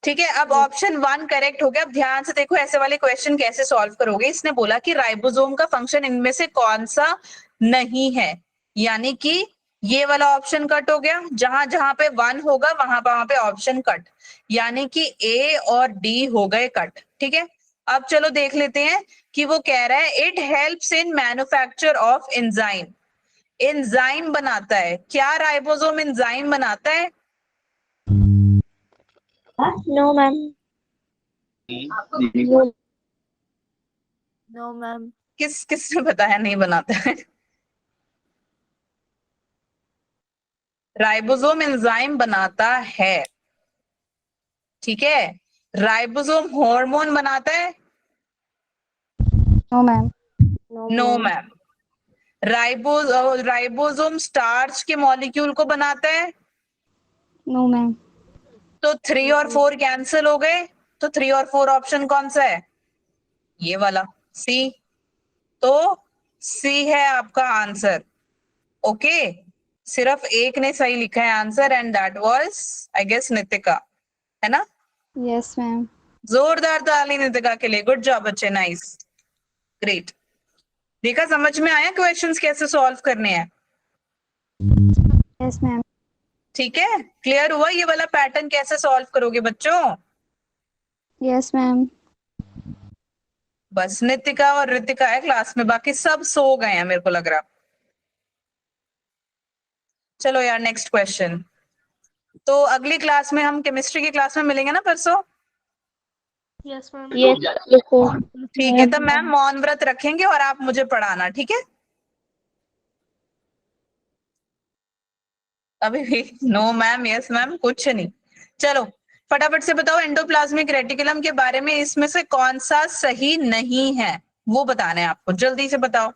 [SPEAKER 2] ठीक है, अब ऑप्शन 1 करेक्ट हो गया। अब ध्यान से देखो ऐसे वाले क्वेश्चन कैसे सॉल्व करोगे। इसने बोला कि राइबोसोम का फंक्शन इनमें से कौन सा नहीं है, यानी कि ये वाला ऑप्शन कट हो गया। जहां जहां पे 1 होगा वहां वहां पे ऑप्शन कट, यानी कि ए और डी हो गए कट। ठीक है, अब चलो देख लेते हैं कि वो कह रहा है it helps in manufacture of enzyme. Enzyme बनाता है क्या? राइबोसोम एंजाइम बनाता है?
[SPEAKER 4] No ma'am.
[SPEAKER 5] No ma'am.
[SPEAKER 2] किसने बताया नहीं बनाता है? राइबोसोम एंजाइम बनाता है। ठीक है, राइबोसोम हार्मोन बनाता है?
[SPEAKER 1] No ma'am.
[SPEAKER 2] No ma'am. Ribosome starch के मॉलिक्यूल को बनाता है?
[SPEAKER 1] No ma'am.
[SPEAKER 2] तो 3 और 4 कैंसिल हो गए, तो 3 और 4 ऑप्शन कौन सा है? ये वाला, सी। तो सी है आपका आंसर। ओके, सिर्फ एक ने सही लिखा है answer, and that was I guess Nitika, है ना?
[SPEAKER 1] Yes ma'am.
[SPEAKER 2] जोरदार ताली नितिका के लिए। गुड जॉब बच्चे, नाइस, ग्रेट। देखा, समझ में आया क्वेश्चंस कैसे सॉल्व करने हैं?
[SPEAKER 1] Yes ma'am.
[SPEAKER 2] ठीक है, क्लियर हुआ ये वाला पैटर्न कैसे सॉल्व करोगे बच्चों?
[SPEAKER 1] Yes ma'am.
[SPEAKER 2] बस नितिका और ऋतिका है क्लास में, बाकी सब सो गए हैं मेरे को लग रहा। चलो यार, नेक्स्ट क्वेश्चन। तो अगली क्लास में हम केमिस्ट्री की क्लास में मिलेंगे ना परसों?
[SPEAKER 4] Yes ma'am. यस
[SPEAKER 2] ठीक है, तब मैम मौन व्रत रखेंगे और आप मुझे पढ़ाना, ठीक है? अभी भी नो मैम, यस मैम, कुछ नहीं। चलो फटाफट से बताओ, एंडोप्लाज्मिक रेटिकुलम के बारे में इसमें से कौन सा सही नहीं है, वो बताना है आपको, जल्दी से बताओ।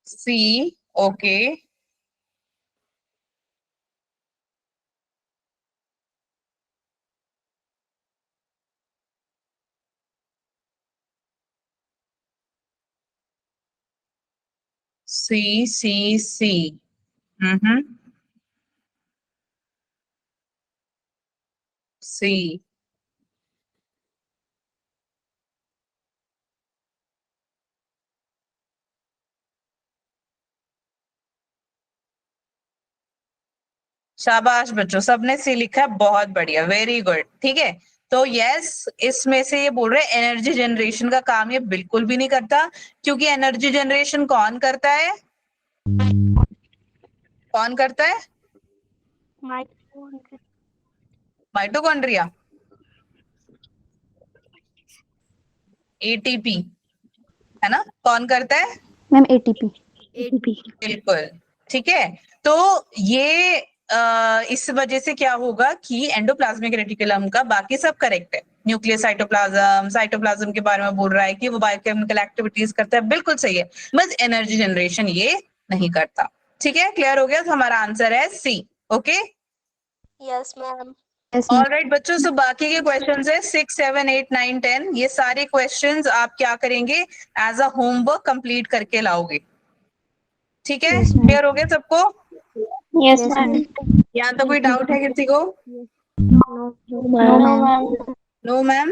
[SPEAKER 2] सी, ओके। सी सी सी। हम्म। सी। शाबाश बच्चों, सबने सी लिखा है, बहुत बढ़िया, वेरी गुड। ठीक है, तो यस, इसमें से ये बोल रहे एनर्जी जनरेशन का काम ये बिल्कुल भी नहीं करता, क्योंकि एनर्जी जनरेशन कौन करता है? कौन करता है? माइटोकॉन्ड्रिया, एटीपी, है ना? कौन करता है?
[SPEAKER 1] Ma'am ATP.
[SPEAKER 2] बिल्कुल, ठीक है। तो ये इस वजह से क्या होगा कि एंडोप्लाज्मिक रेटिकुलम का बाकी सब करेक्ट है। न्यूक्लियस, साइटोप्लाज्म, साइटोप्लाज्म के बारे में बोल रहा है कि वो बायोकेमिकल एक्टिविटीज करता है, बिल्कुल सही है, बस एनर्जी जनरेशन ये नहीं करता। ठीक है, क्लियर हो गया? तो हमारा आंसर है C. Okay,
[SPEAKER 5] yes ma'am.
[SPEAKER 1] Yes ma'am.
[SPEAKER 2] All right बच्चों, सो बाकी के क्वेश्चंस है 6, 7, 8, 9, 10, ये सारे क्वेश्चंस आप क्या करेंगे? एज अ होमवर्क कंप्लीट करके लाओगे। ठीक है,
[SPEAKER 1] Yes, ma'am.
[SPEAKER 2] क्लियर हो गया सबको?
[SPEAKER 4] Yes
[SPEAKER 1] Yes,
[SPEAKER 4] ma'am.
[SPEAKER 1] ma'am.
[SPEAKER 2] यहाँ तो कोई डाउट है किसी को?
[SPEAKER 1] No, ma'am.
[SPEAKER 2] No ma'am.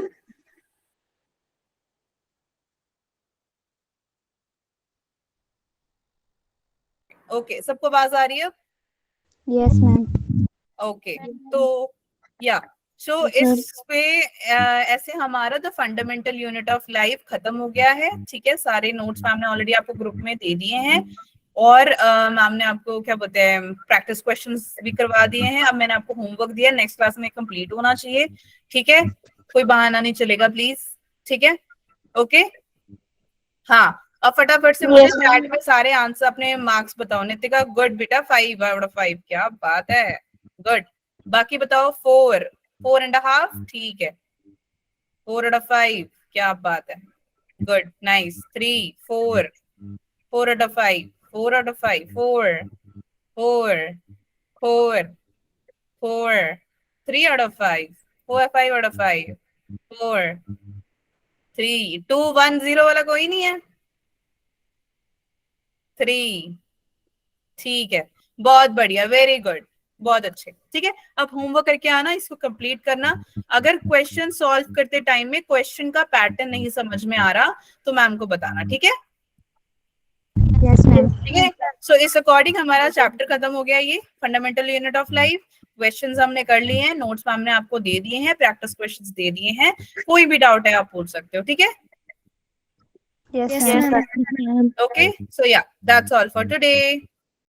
[SPEAKER 2] Okay, सबको आवाज आ रही है?
[SPEAKER 1] Yes, ma'am.
[SPEAKER 2] ओके, तो या सो इस पे ऐसे हमारा the fundamental unit of life खत्म हो गया है। ठीक है, सारे नोट्स मैम ने ऑलरेडी आपको ग्रुप में दे दिए हैं, और मैम ने आपको क्या बोलते हैं प्रैक्टिस क्वेश्चंस भी करवा दिए हैं। अब मैंने आपको होमवर्क दिया, नेक्स्ट क्लास में कंप्लीट होना चाहिए। ठीक है, कोई बहाना नहीं चलेगा प्लीज। ठीक है, ओके। हाँ, अब फटाफट से मुझे चैट में सारे आंसर अपने मार्क्स बताओ। नितिका गुड बेटा, 5 आउट ऑफ 5, क्या बात है, गुड। बाकी बताओ 4, 4.5, ठीक है, 4 आउट ऑफ 5, क्या बात है, good, nice. 3, 4, 4 out of 5, 4 out of 5, 4, 4, 4, 4, 3 out of 5, 4, 5 out of 5, 4, 3, 2, 1, 0 वाला कोई नहीं है? 3, ठीक है, बहुत बढ़िया, वेरी गुड, बहुत अच्छे। ठीक है, अब होमवर्क करके आना, इसको कंप्लीट करना। अगर क्वेश्चन सॉल्व करते टाइम में क्वेश्चन का पैटर्न नहीं समझ में आ रहा तो मैम को बताना, ठीक है?
[SPEAKER 1] Yes ma'am.
[SPEAKER 2] ठीक है, सो इस अकॉर्डिंग हमारा चैप्टर खत्म हो गया, ये fundamental unit of life. Questions हमने कर लिए हैं, नोट्स मैम ने आपको दे दिए हैं, प्रैक्टिस क्वेश्चंस दे दिए हैं, कोई भी डाउट है आप पूछ सकते हो, ठीक है?
[SPEAKER 1] Yes
[SPEAKER 5] yes
[SPEAKER 1] ma'am.
[SPEAKER 5] Ma'am.
[SPEAKER 2] Okay, so yeah, that's all for today.